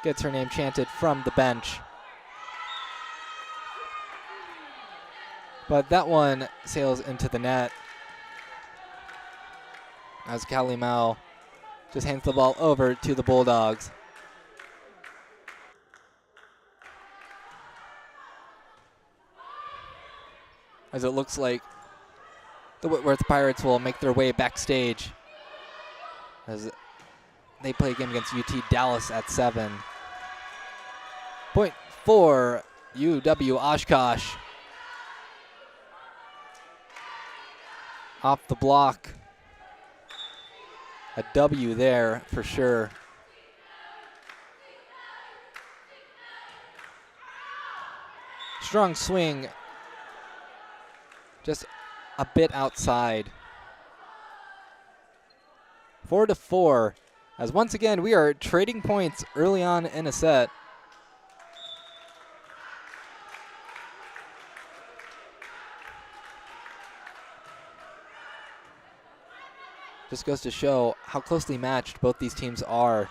Gets her name chanted from the bench. But that one sails into the net, as Callie Mao just hands the ball over to the Bulldogs. As it looks like the Whitworth Pirates will make their way backstage as they play a game against UT Dallas at 7. Point for UW-Oshkosh. Off the block. A W there for sure. Strong swing. Just a bit outside. 4-4. As once again, we are trading points early on in a set. Just goes to show how closely matched both these teams are.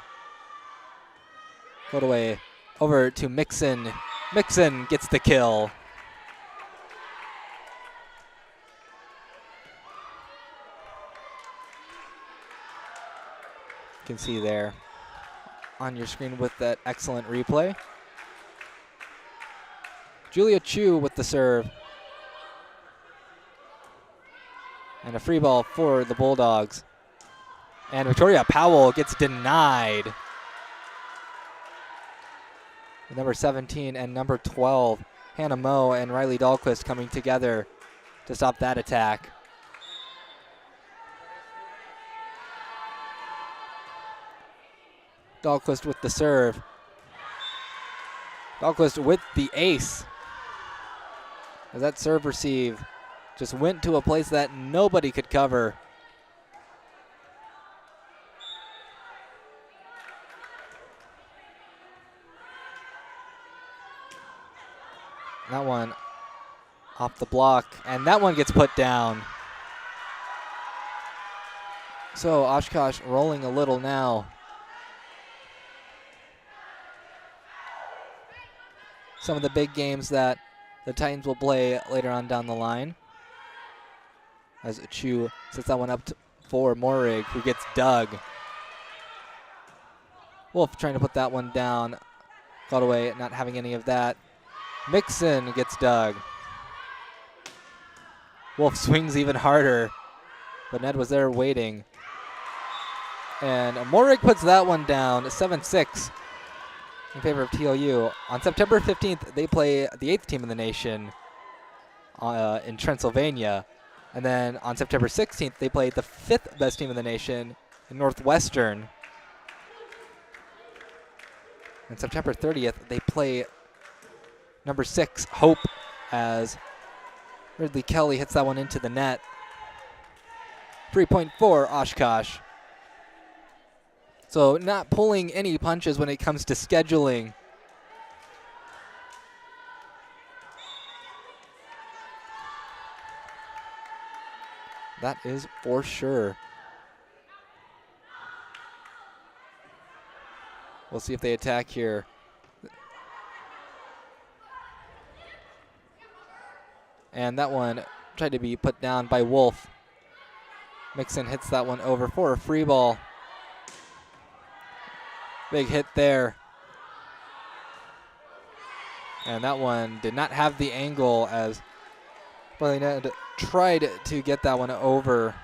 Put away over to Mixon. Mixon gets the kill. You can see there on your screen with that excellent replay. Julia Chu with the serve. And a free ball for the Bulldogs. And Victoria Powell gets denied. Number 17 and number 12, Hannah Moe and Riley Dahlquist coming together to stop that attack. Dahlquist with the serve. Dahlquist with the ace. As that serve receive just went to a place that nobody could cover. That one off the block, and that one gets put down. So Oshkosh rolling a little now. Some of the big games that the Titans will play later on down the line. As Chu sets that one up for Morig, who gets dug. Wolf trying to put that one down. Caught away, not having any of that. Mixon gets dug. Wolf swings even harder, but Ned was there waiting. And Morig puts that one down, 7-6 in favor of TLU. On September 15th, they play the 8th team in the nation in Transylvania. And then on September 16th, they play the 5th best team in the nation in Northwestern. And September 30th, they play number 6, Hope, as Ridley Kelly hits that one into the net. 3-point for Oshkosh. So not pulling any punches when it comes to scheduling. That is for sure. We'll see if they attack here. And that one tried to be put down by Wolf. Mixon hits that one over for a free ball. Big hit there. And that one did not have the angle as Ned tried to get that one over.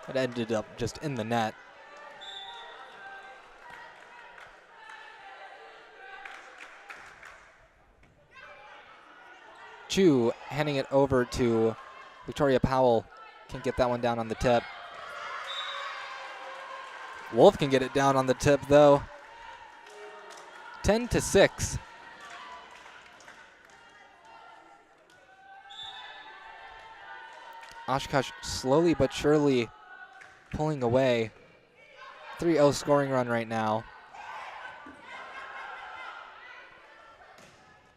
It ended up just in the net. Chu handing it over to Victoria Powell. Can't get that one down on the tip. Wolf can get it down on the tip though. 10-6. Oshkosh slowly but surely pulling away. 3-0 scoring run right now.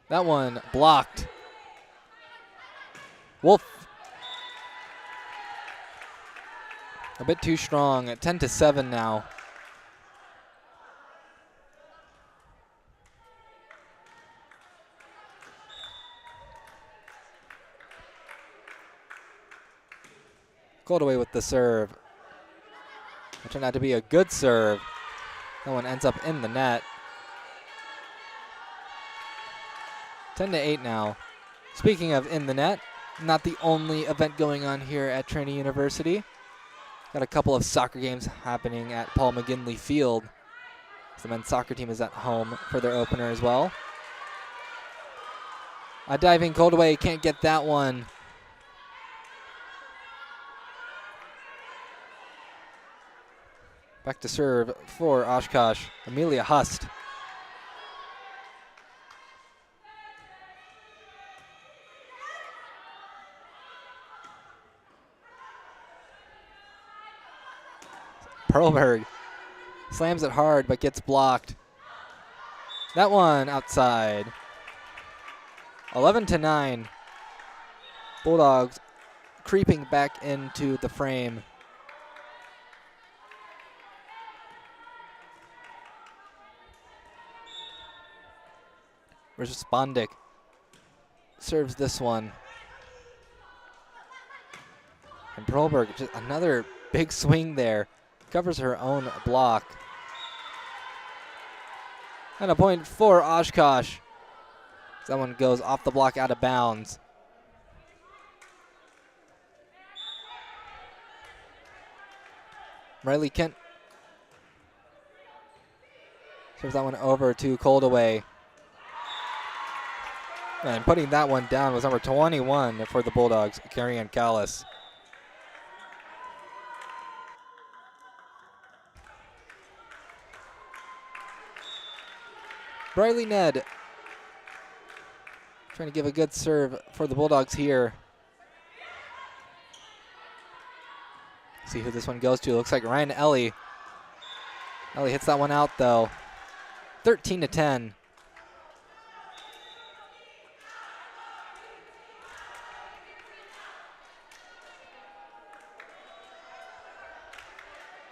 That one blocked. Wolf. A bit too strong at 10-7 now. Gold away with the serve. It turned out to be a good serve. That one ends up in the net. 10-8 now. Speaking of in the net, not the only event going on here at Trinity University. Got a couple of soccer games happening at Paul McGinley Field. The men's soccer team is at home for their opener as well. A diving Coldaway can't get that one. Back to serve for Oshkosh, Amelia Hust. Perlberg slams it hard but gets blocked. That one outside. 11-9. Bulldogs creeping back into the frame. Versus Bondic serves this one. And Perlberg, just another big swing there. Covers her own block. And a point for Oshkosh. That one goes off the block out of bounds. Riley Kent serves that one over to Coldaway. And putting that one down was number 21 for the Bulldogs, Carrie Ann Callis. Briley Ned trying to give a good serve for the Bulldogs here. See who this one goes to. Looks like Ryan Ellie. Ellie hits that one out though. 13-10.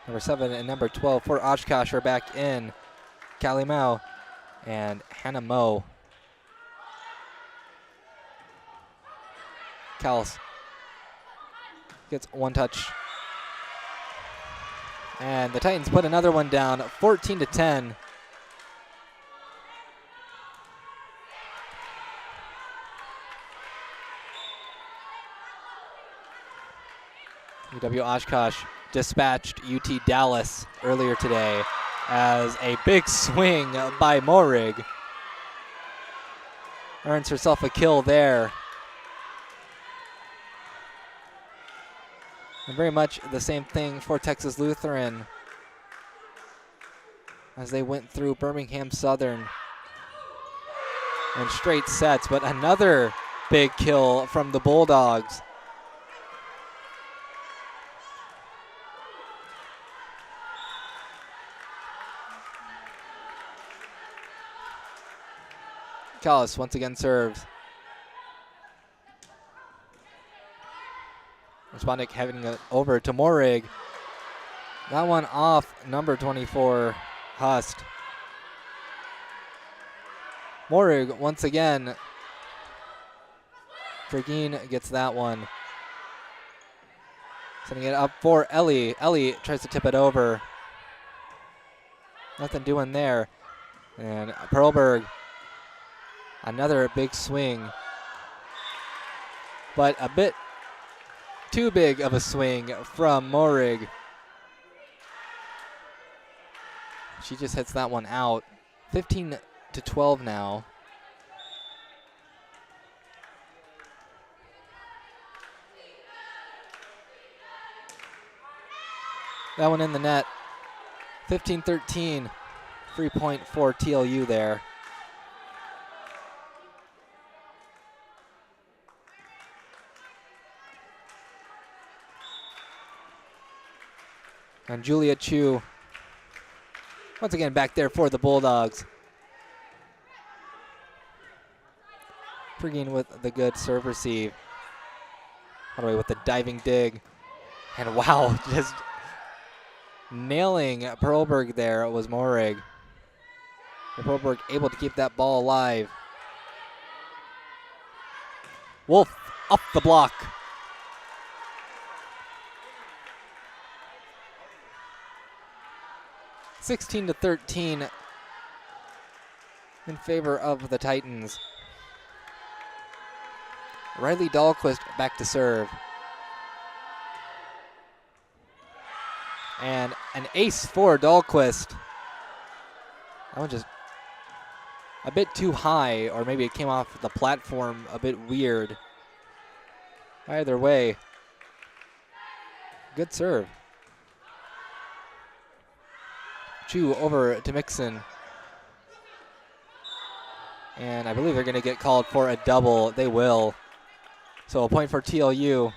Number 7 and number 12 for Oshkosh are back in. Callie Mao and Hannah Moe. Callis gets one touch. And the Titans put another one down, 14-10. UW-Oshkosh dispatched UT Dallas earlier today as a big swing by Morig earns herself a kill there. And very much the same thing for Texas Lutheran as they went through Birmingham Southern in straight sets, but another big kill from the Bulldogs. Callis once again serves. Responding having it over to Morig. That one off number 24, Hust. Morig once again. Fergine gets that one. Sending it up for Ellie. Ellie tries to tip it over. Nothing doing there. And Perlberg, another big swing. But a bit too big of a swing from Morig. She just hits that one out. 15-12 now. That one in the net. 15-13. 3 point for TLU there. And Julia Chu, once again back there for the Bulldogs. Fergine with the good serve receive. All the way with the diving dig. And wow, just nailing Perlberg there was Morig. Perlberg able to keep that ball alive. Wolf up the block. (16-13) in favor of the Titans. Riley Dahlquist back to serve. And an ace for Dahlquist. That one just a bit too high, or maybe it came off the platform a bit weird. Either way, good serve. Chu over to Mixon. And I believe they're going to get called for a double. They will. So a point for TLU.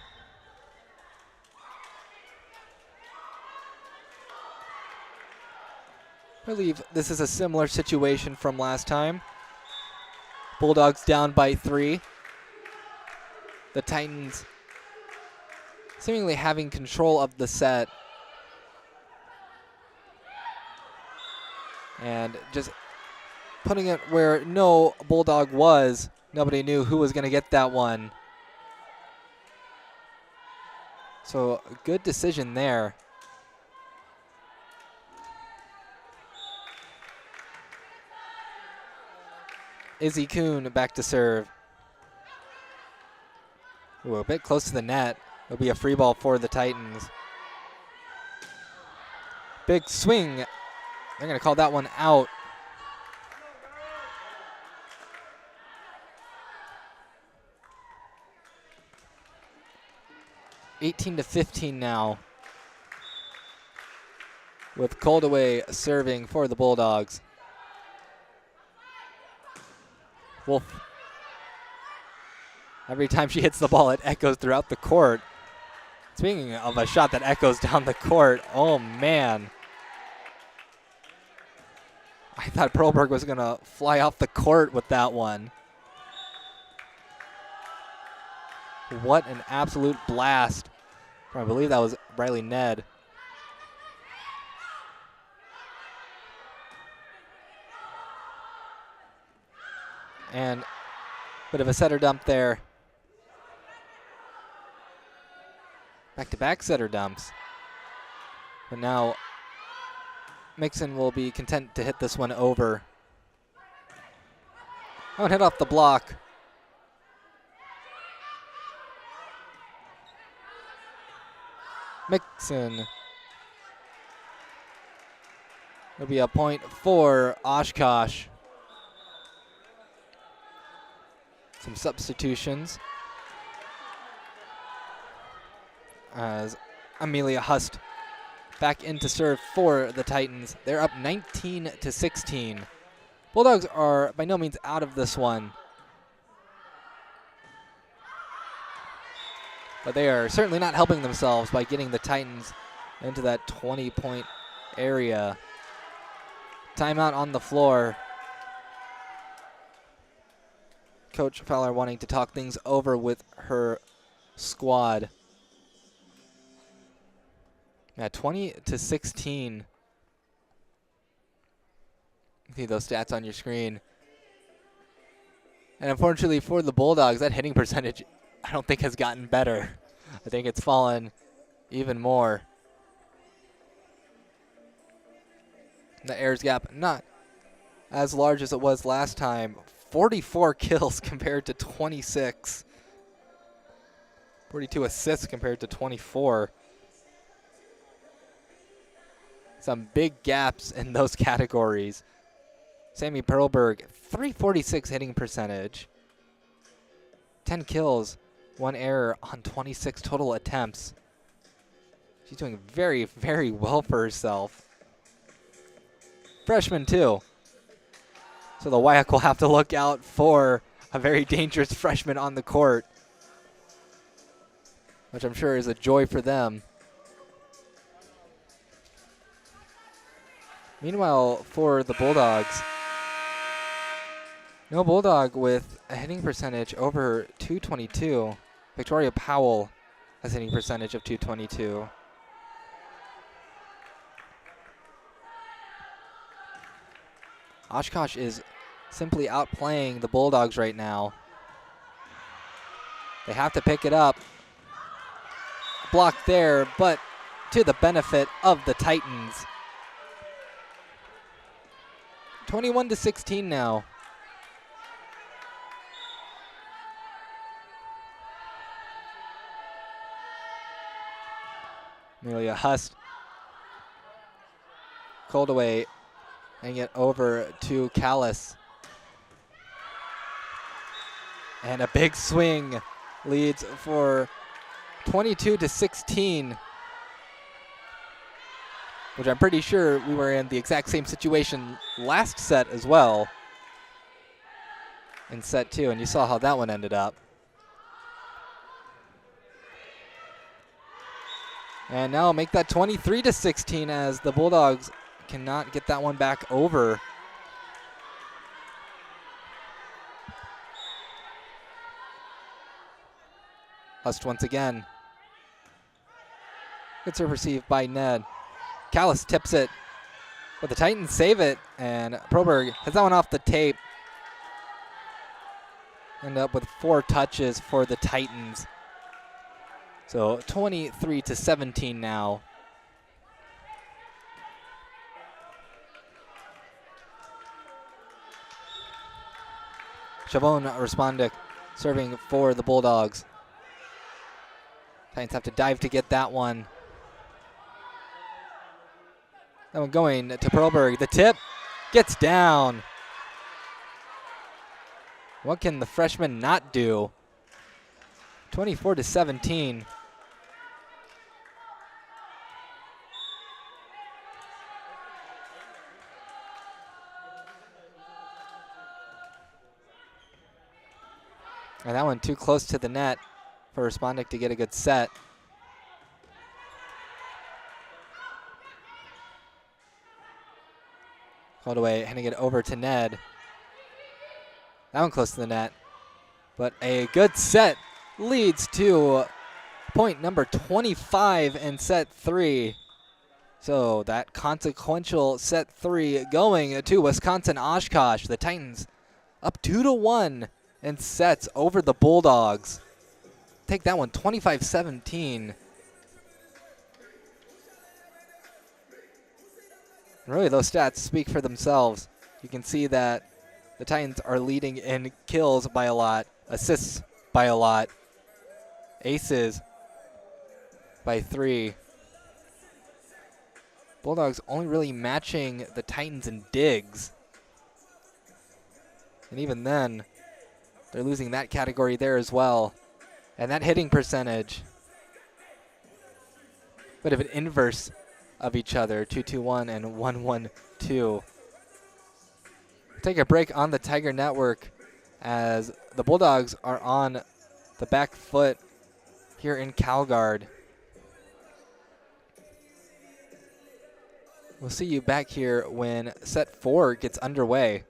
I believe this is a similar situation from last time. Bulldogs down by 3. The Titans seemingly having control of the set. And just putting it where no Bulldog was. Nobody knew who was going to get that one. So good decision there. Izzy Kuhn back to serve. Ooh, a bit close to the net. It'll be a free ball for the Titans. Big swing. They're going to call that one out. (18-15) now. With Coldaway serving for the Bulldogs. Wolf. Every time she hits the ball, it echoes throughout the court. Speaking of a shot that echoes down the court, oh man. I thought Perlberg was going to fly off the court with that one. What an absolute blast. I believe that was Riley Ned. And bit of a setter dump there. Back-to-back setter dumps. But now Mixon will be content to hit this one over. Oh, hit off the block. Mixon. It'll be a point for Oshkosh. Some substitutions as Amelia Hust back in to serve for the Titans. They're up 19-16. Bulldogs are by no means out of this one, but they are certainly not helping themselves by getting the Titans into that 20-point area. Timeout on the floor. Coach Fowler wanting to talk things over with her squad. Yeah, 20-16. See those stats on your screen. And unfortunately for the Bulldogs, that hitting percentage I don't think has gotten better. I think it's fallen even more. The errors gap not as large as it was last time. 44 kills compared to 26. 42 assists compared to 24. Some big gaps in those categories. Sammy Perlberg, 346 hitting percentage. 10 kills, 1 error on 26 total attempts. She's doing very, very well for herself. Freshman too. So the WIAC will have to look out for a very dangerous freshman on the court, which I'm sure is a joy for them. Meanwhile, for the Bulldogs, no Bulldog with a hitting percentage over 222. Victoria Powell has a hitting percentage of 222. Oshkosh is simply outplaying the Bulldogs right now. They have to pick it up. Blocked there, but to the benefit of the Titans. 21-16 now. Amelia Hust called away and get over to Callis. And a big swing leads for 22-16, which I'm pretty sure we were in the exact same situation last set as well in set 2, and you saw how that one ended up. And now make that 23-16 as the Bulldogs cannot get that one back over. Hust once again. Good serve received by Ned. Callis tips it, but the Titans save it, and Proberg has that one off the tape. End up with 4 touches for the Titans. So 23-17 now. Chavon Respondic serving for the Bulldogs. Titans have to dive to get that one. That one going to Perlberg. The tip gets down. What can the freshman not do? 24-17. And that one too close to the net for Respondic to get a good set. Called away, handing it over to Ned. That one close to the net. But a good set leads to point number 25 in set 3. So that consequential set 3 going to Wisconsin Oshkosh. The Titans up 2-1 in sets over the Bulldogs. Take that one, 25-17. Really, those stats speak for themselves. You can see that the Titans are leading in kills by a lot, assists by a lot, aces by 3. Bulldogs only really matching the Titans in digs. And even then, they're losing that category there as well. And that hitting percentage, bit of an inverse of each other, 2-2-1 and 1-1-2. Take a break on the Tiger Network as the Bulldogs are on the back foot here in Calgard. We'll see you back here when set 4 gets underway.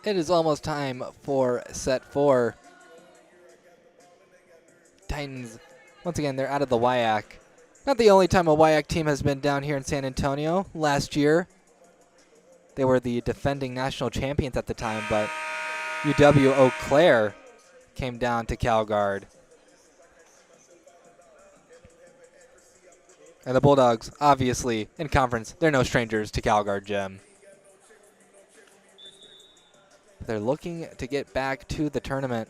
It is almost time for set 4. Titans, once again, they're out of the WIAC. Not the only time a WIAC team has been down here in San Antonio. Last year, they were the defending national champions at the time, but UW-Eau Claire came down to Calgard. And the Bulldogs, obviously, in conference, they're no strangers to Calgard Gym. They're looking to get back to the tournament.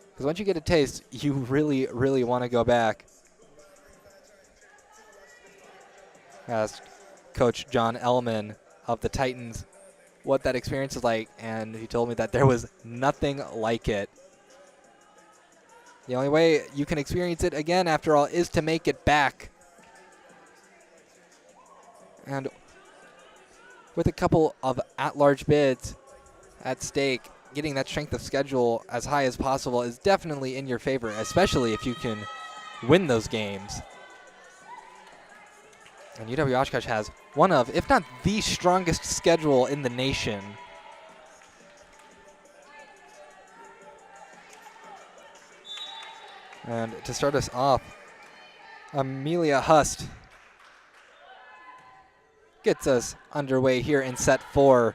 Because once you get a taste, you really, really want to go back. I asked Coach John Ellman of the Titans what that experience is like, and he told me that there was nothing like it. The only way you can experience it again, after all, is to make it back. And with a couple of at-large bids at stake, getting that strength of schedule as high as possible is definitely in your favor, especially if you can win those games. And UW-Oshkosh has one of, if not the strongest schedule in the nation. And to start us off, Amelia Hust gets us underway here in set 4.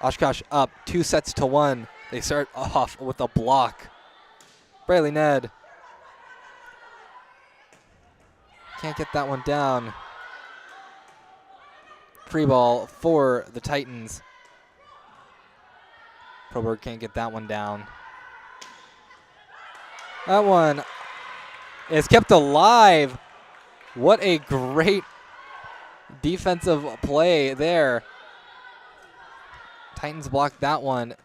Oshkosh up 2-1. They start off with a block. Braylee Ned can't get that one down. Free ball for the Titans. Proberg can't get that one down. That one is kept alive. What a great defensive play there. Titans blocked that one.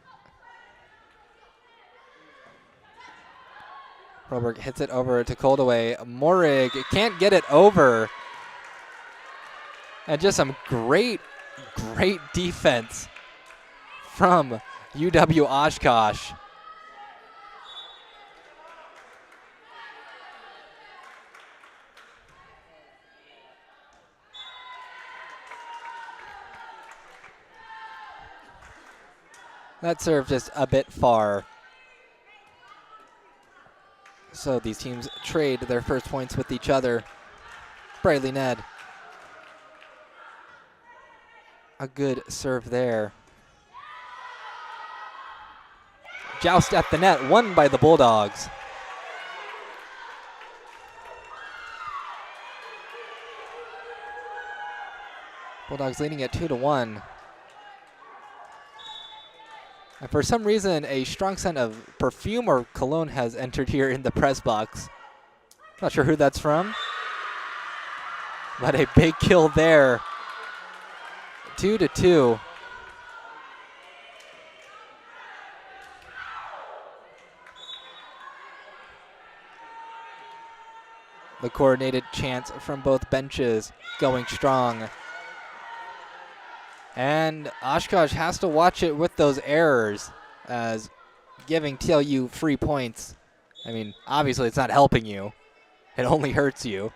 Proberg hits it over to Coldaway. Morig can't get it over. And just some great defense from UW-Oshkosh. That serve just a bit far. So these teams trade their first points with each other. Bradley Ned. A good serve there. Joust at the net, won by the Bulldogs. Bulldogs leading at 2-1. And for some reason, a strong scent of perfume or cologne has entered here in the press box. Not sure who that's from, but a big kill there. 2-2. The coordinated chants from both benches going strong. And Oshkosh has to watch it with those errors, as giving TLU free points. I mean, obviously it's not helping you. It only hurts you.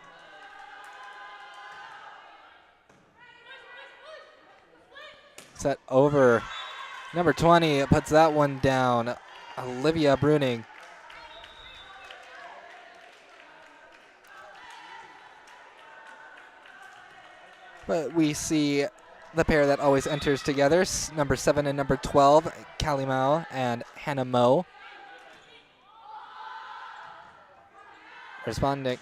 Set over. Number 20 puts that one down. Olivia Bruning. But we see the pair that always enters together, number 7 and number 12, Callie Mao and Hannah Moe. Responding,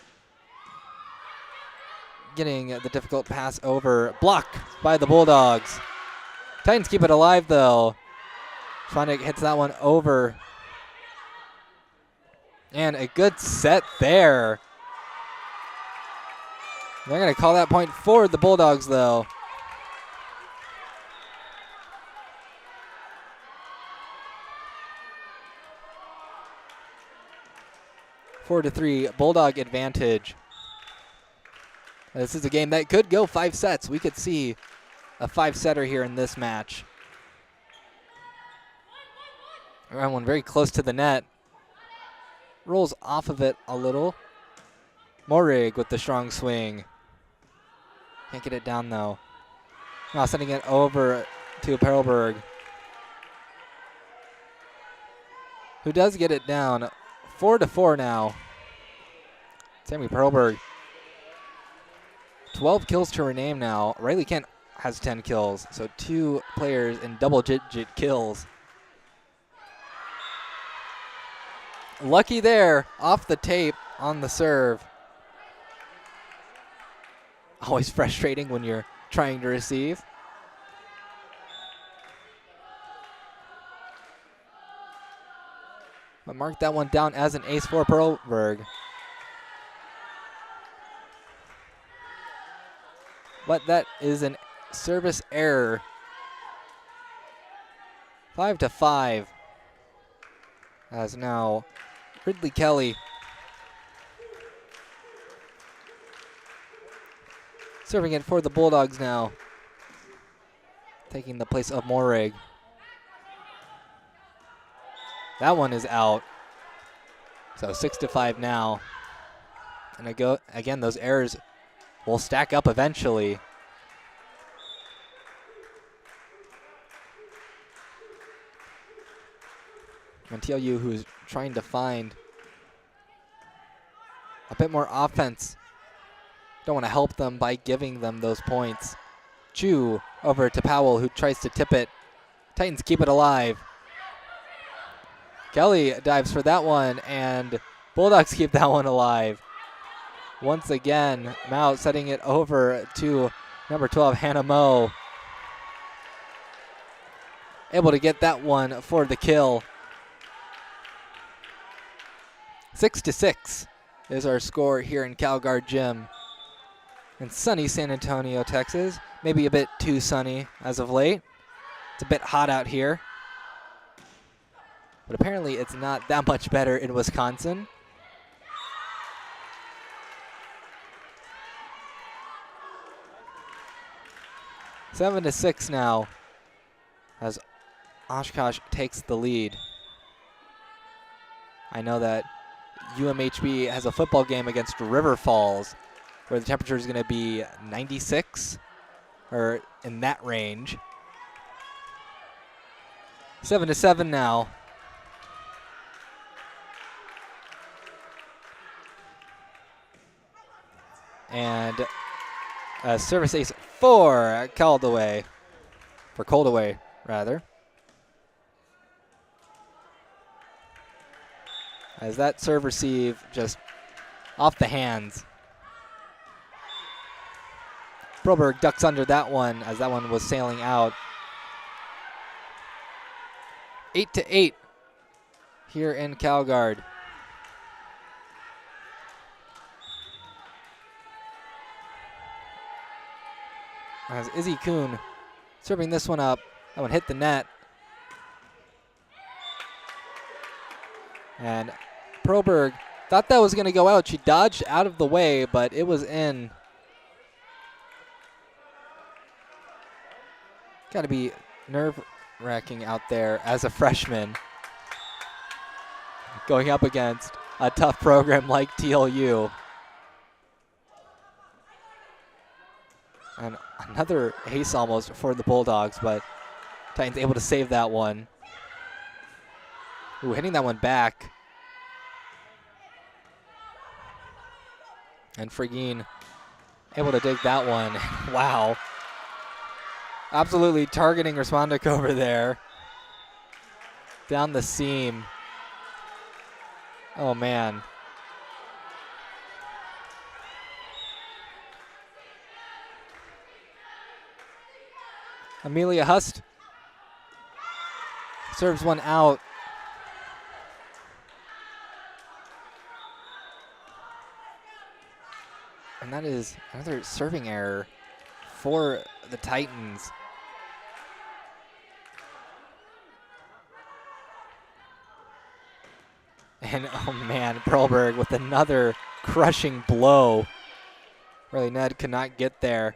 getting the difficult pass over, blocked by the Bulldogs. Titans keep it alive though. Responding hits that one over. And a good set there. They're going to call that point for the Bulldogs though. 4-3 Bulldog advantage. This is a game that could go 5 sets. We could see a 5-setter here in this match. Around one very close to the net. Rolls off of it a little. Morig with the strong swing. Can't get it down though. Now sending it over to Perlberg, who does get it down. 4-4 now. Sammy Perlberg. 12 kills to her name now. Riley Kent has 10 kills, so 2 players in double-digit kills. Lucky there, off the tape on the serve. Always frustrating when you're trying to receive. But mark that one down as an ace for Perlberg. But that is an service error. 5-5. As now Ridley Kelly serving it for the Bulldogs now. Taking the place of Morig. That one is out. So 6-5 now. And again, those errors will stack up eventually. And TLU, who's trying to find a bit more offense, don't want to help them by giving them those points. Chu over to Powell, who tries to tip it. Titans keep it alive. Kelly dives for that one, and Bulldogs keep that one alive. Once again, Mao setting it over to number 12, Hannah Moe. Able to get that one for the kill. 6-6 is our score here in CalGuard Gym in sunny San Antonio, Texas. Maybe a bit too sunny as of late. It's a bit hot out here. But apparently it's not that much better in Wisconsin. 7-6 now, as Oshkosh takes the lead. I know that UMHB has a football game against River Falls where the temperature is going to be 96 or in that range. 7-7 now. And a service ace for Coldaway, rather. As that serve receive just off the hands. Broberg ducks under that one as that one was sailing out. 8-8 here in Calgard. As Izzy Kuhn serving this one up. That one hit the net. And Broberg thought that was going to go out. She dodged out of the way, but it was in. Got to be nerve-wracking out there as a freshman going up against a tough program like TLU. And another ace almost for the Bulldogs, but Titans able to save that one. Ooh, hitting that one back. And Frigine able to dig that one. Wow. Absolutely targeting Respondic over there. Down the seam. Oh, man. Amelia Hust serves one out. And that is another serving error for the Titans. And, oh man, Perlberg with another crushing blow. Really, Ned could not get there.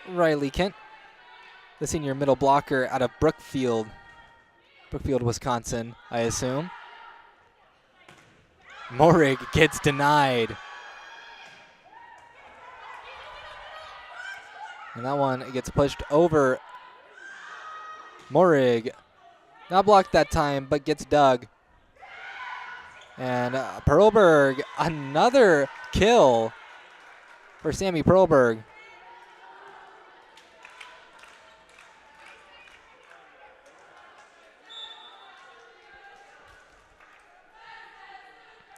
Riley Kent, the senior middle blocker out of Brookfield, Wisconsin, I assume. Morig gets denied. And that one gets pushed over. Morig, not blocked that time, but gets dug. And Perlberg, another kill for Sammy Perlberg.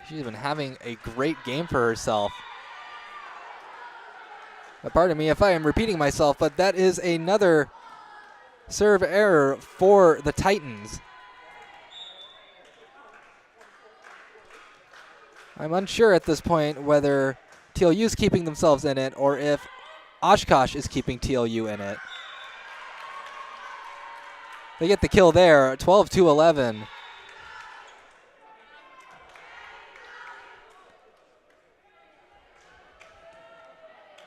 She's been having a great game for herself. But pardon me if I am repeating myself, but that is another serve error for the Titans. I'm unsure at this point whether TLU is keeping themselves in it or if Oshkosh is keeping TLU in it. They get the kill there, 12-11.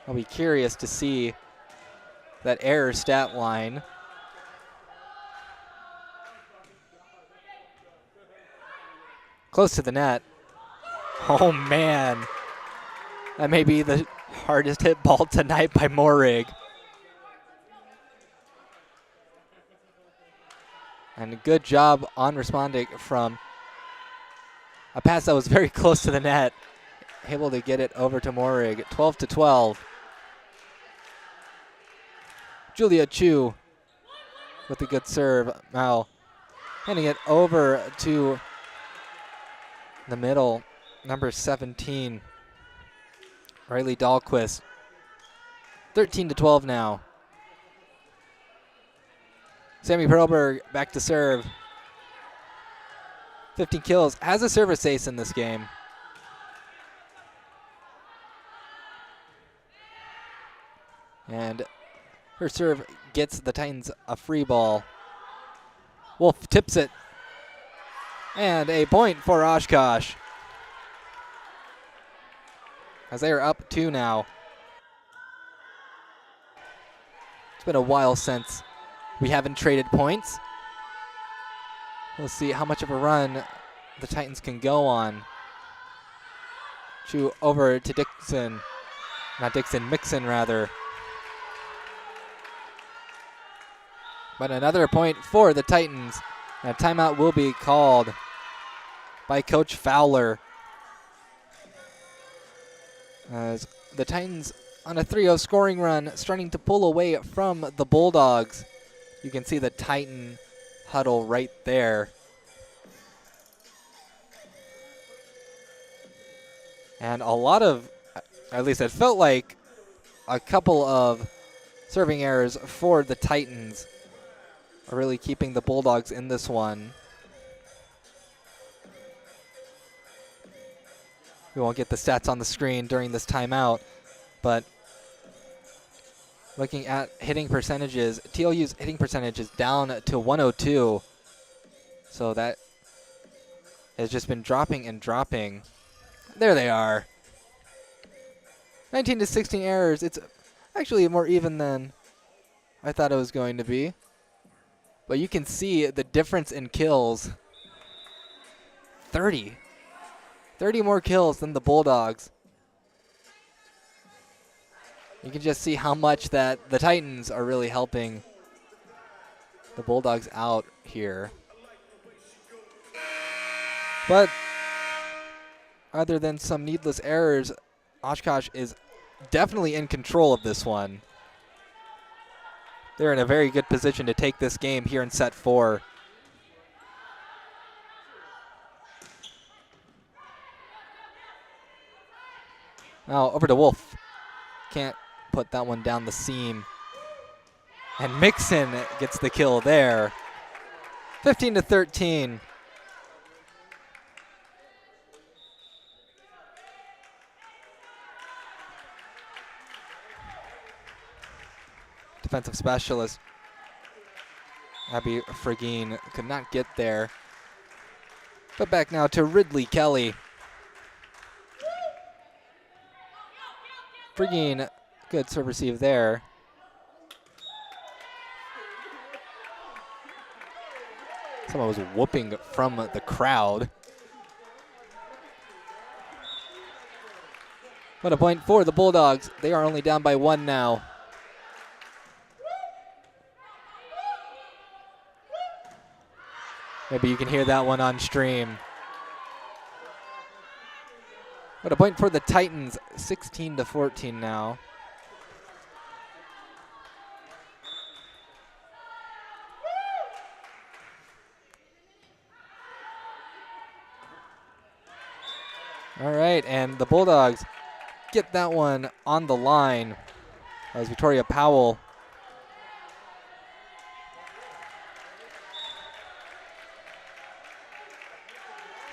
I'll be curious to see that error stat line. Close to the net. Oh, man. That may be the hardest hit ball tonight by Morig. And a good job on responding from a pass that was very close to the net. Able to get it over to Morig. 12-12. Julia Chu with a good serve. Now handing it over to the middle, number 17, Riley Dahlquist. 13-12 now. Sammy Perlberg back to serve. 15 kills, has a service ace in this game. And her serve gets the Titans a free ball. Wolf tips it. And a point for Oshkosh, as they are up 2 now. It's been a while since we haven't traded points. We'll see how much of a run the Titans can go on. Chew over to Dixon. Not Dixon, Mixon rather. But another point for the Titans. And a timeout will be called by Coach Fowler. As the Titans on a 3-0 scoring run, starting to pull away from the Bulldogs. You can see the Titan huddle right there. And a lot of, at least it felt like, a couple of serving errors for the Titans are really keeping the Bulldogs in this one. We won't get the stats on the screen during this timeout, but looking at hitting percentages, TLU's hitting percentage is down to 102. So that has just been dropping and dropping. There they are. 19 to 16 errors. It's actually more even than I thought it was going to be. But you can see the difference in kills. 30 more kills than the Bulldogs. You can just see how much that the Titans are really helping the Bulldogs out here. But other than some needless errors, Oshkosh is definitely in control of this one. They're in a very good position to take this game here in set 4. Now over to Wolf. Can't put that one down the seam. And Mixon gets the kill there. 15 to 13. Defensive specialist Abby Fragine could not get there. But back now to Ridley Kelly. Fragine, good serve receive there. Someone was whooping from the crowd. What a point for the Bulldogs. They are only down by 1 now. Maybe you can hear that one on stream. What a point for the Titans, 16 to 14 now. All right, and the Bulldogs get that one on the line. That was Victoria Powell.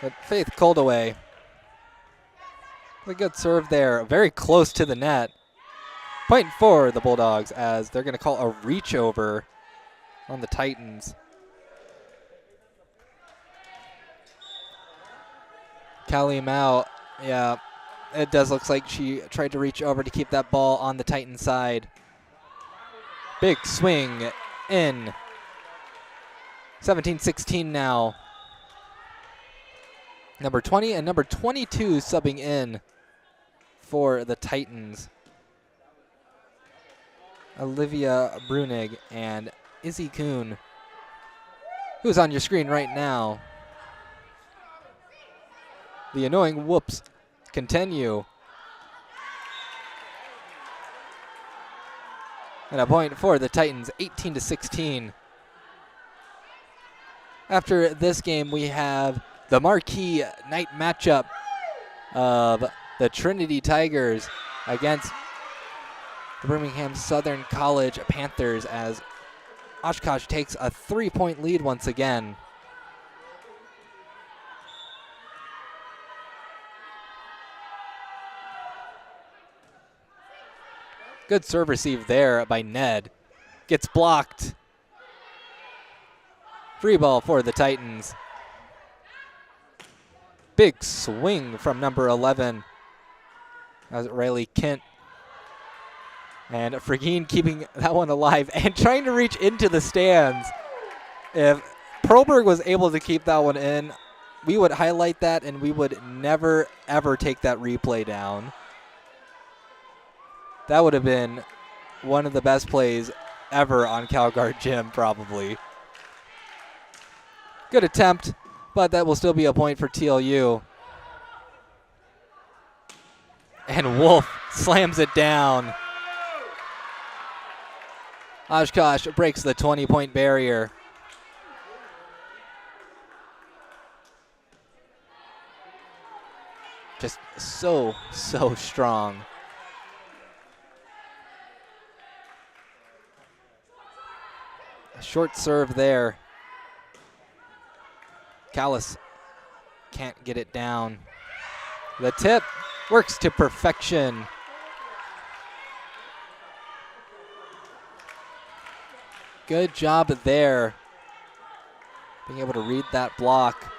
But Faith Coldaway. A good serve there, very close to the net. Point for the Bulldogs as they're going to call a reach over on the Titans. Callie Mao, yeah, it does look like she tried to reach over to keep that ball on the Titan side. Big swing in. 17-16 now. Number 20 and number 22 subbing in for the Titans. Olivia Brunig and Izzy Kuhn, who's on your screen right now. The annoying whoops continue. And a point for the Titans, 18-16. After this game, we have the marquee night matchup of the Trinity Tigers against the Birmingham Southern College Panthers as Oshkosh takes a 3-point lead once again. Good serve receive there by Ned. Gets blocked. Free ball for the Titans. Big swing from number 11 as Riley Kent And Frigine keeping that one alive and trying to reach into the stands. If Perlberg was able to keep that one in, we would highlight that and we would never, ever take that replay down. That would have been one of the best plays ever on CalGuard Gym, probably. Good attempt, but that will still be a point for TLU. And Wolf slams it down. Oshkosh breaks the 20-point barrier. Just so strong. A short serve there. Callis can't get it down. The tip works to perfection. Good job there. Being able to read that block.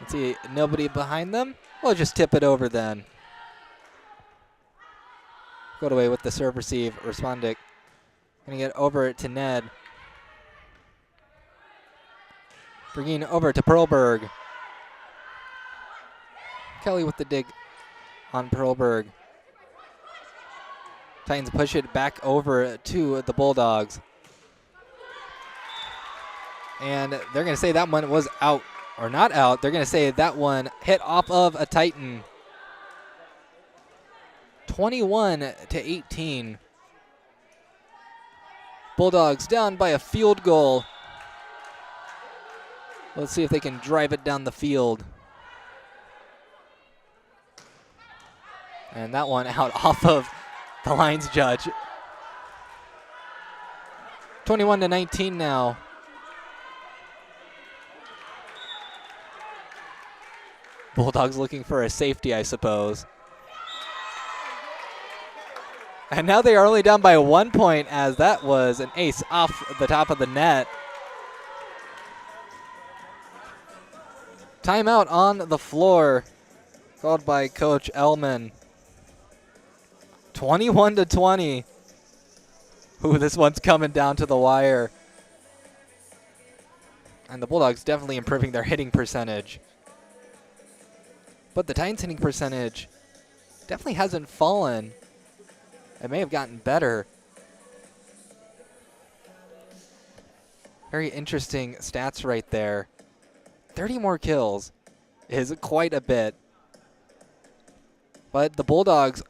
Let's see, nobody behind them? We'll just tip it over then. Go away with the serve receive. Respondic. Gonna get over it to Ned. Bringing over to Perlberg. Kelly with the dig on Perlberg. Titans push it back over to the Bulldogs. And they're going to say that one was out, or not out. They're going to say that one hit off of a Titan. 21-18. Bulldogs down by a field goal. Let's see if they can drive it down the field. And that one out off of the lines judge. 21-19 now. Bulldogs looking for a safety, I suppose. And now they are only down by 1 point, as that was an ace off the top of the net. Timeout on the floor, called by Coach Ellman. 21-20. Ooh, this one's coming down to the wire. And the Bulldogs definitely improving their hitting percentage. But the Titans' hitting percentage definitely hasn't fallen. It may have gotten better. Very interesting stats right there. 30 more kills is quite a bit. But the Bulldogs,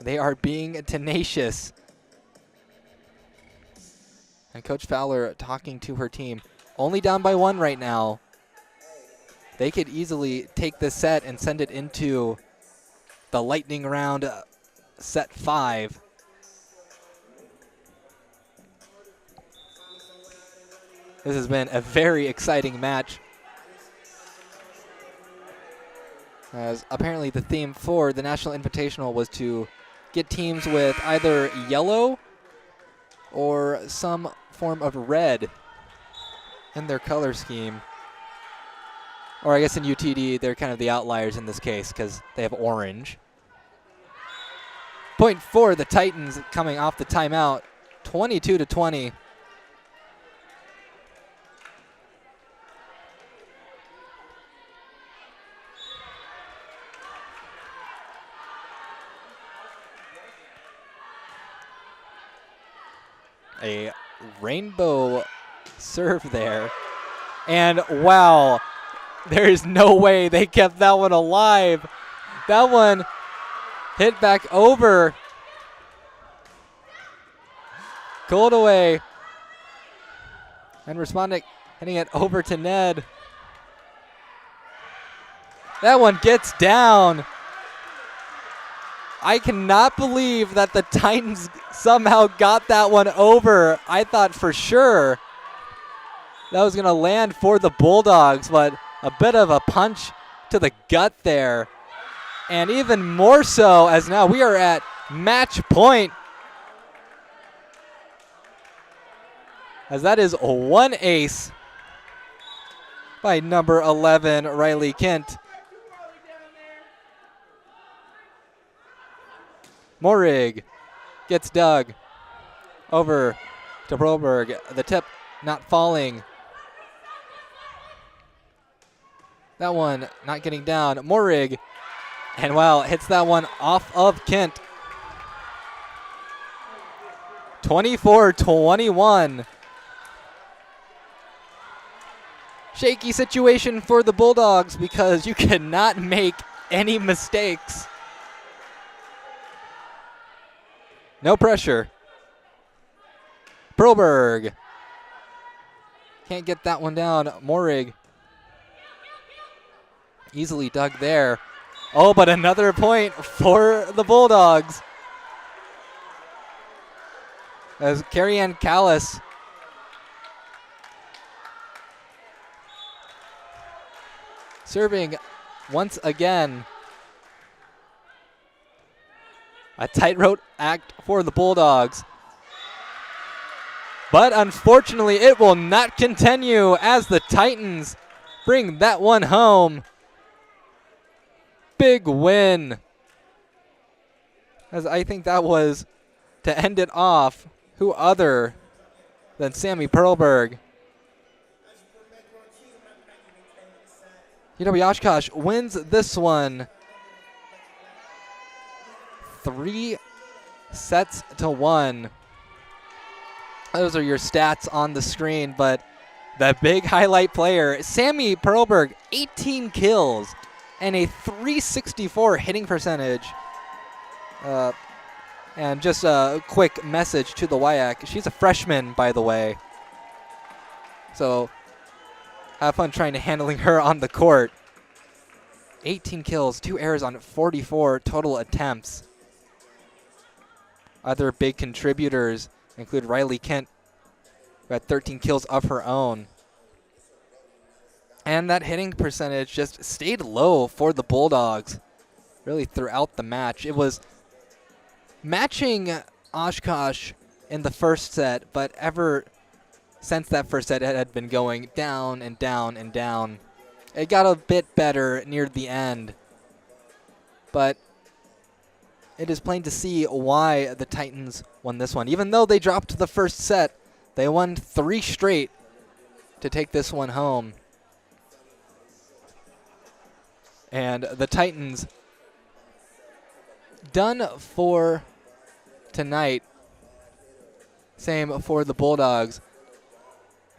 they are being tenacious. And Coach Fowler talking to her team. Only down by 1 right now. They could easily take this set and send it into the lightning round, set 5. This has been a very exciting match, as apparently the theme for the National Invitational was to get teams with either yellow or some form of red in their color scheme. Or I guess in UTD, they're kind of the outliers in this case because they have orange. Point for the Titans coming off the timeout, 22-20. A rainbow serve there. And wow, there is no way they kept that one alive. That one hit back over. Called away. And Respondic hitting it over to Ned. That one gets down. I cannot believe that the Titans somehow got that one over. I thought for sure that was going to land for the Bulldogs, but a bit of a punch to the gut there. And even more so, as now we are at match point. As that is one ace by number 11, Riley Kent. Morig gets dug. Over to Broberg. The tip not falling. That one not getting down. Morig. And wow, hits that one off of Kent. 24-21. Shaky situation for the Bulldogs because you cannot make any mistakes. No pressure. Broberg. Can't get that one down. Morig. Easily dug there. Oh, but another point for the Bulldogs. As Carrie-Ann Callis serving once again. A tightrope act for the Bulldogs. But unfortunately, it will not continue as the Titans bring that one home. Big win. As I think that was, to end it off, who other than Sammy Perlberg. UW-Oshkosh wins this one 3-1. Those are your stats on the screen, but the big highlight player, Sammy Perlberg, 18 kills and a .364 hitting percentage. And just a quick message to the WIAC. She's a freshman, by the way. So have fun trying to handling her on the court. 18 kills, 2 errors on 44 total attempts. Other big contributors include Riley Kent, who had 13 kills of her own. And that hitting percentage just stayed low for the Bulldogs really throughout the match. It was matching Oshkosh in the first set, but ever since that first set, it had been going down and down and down. It got a bit better near the end, but it is plain to see why the Titans won this one. Even though they dropped the first set, they won 3 straight to take this one home. And the Titans done for tonight. Same for the Bulldogs.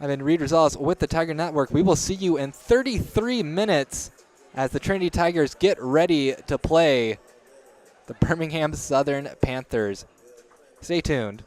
I've been Reed Rosales with the Tiger Network. We will see you in 33 minutes as the Trinity Tigers get ready to play the Birmingham Southern Panthers. Stay tuned.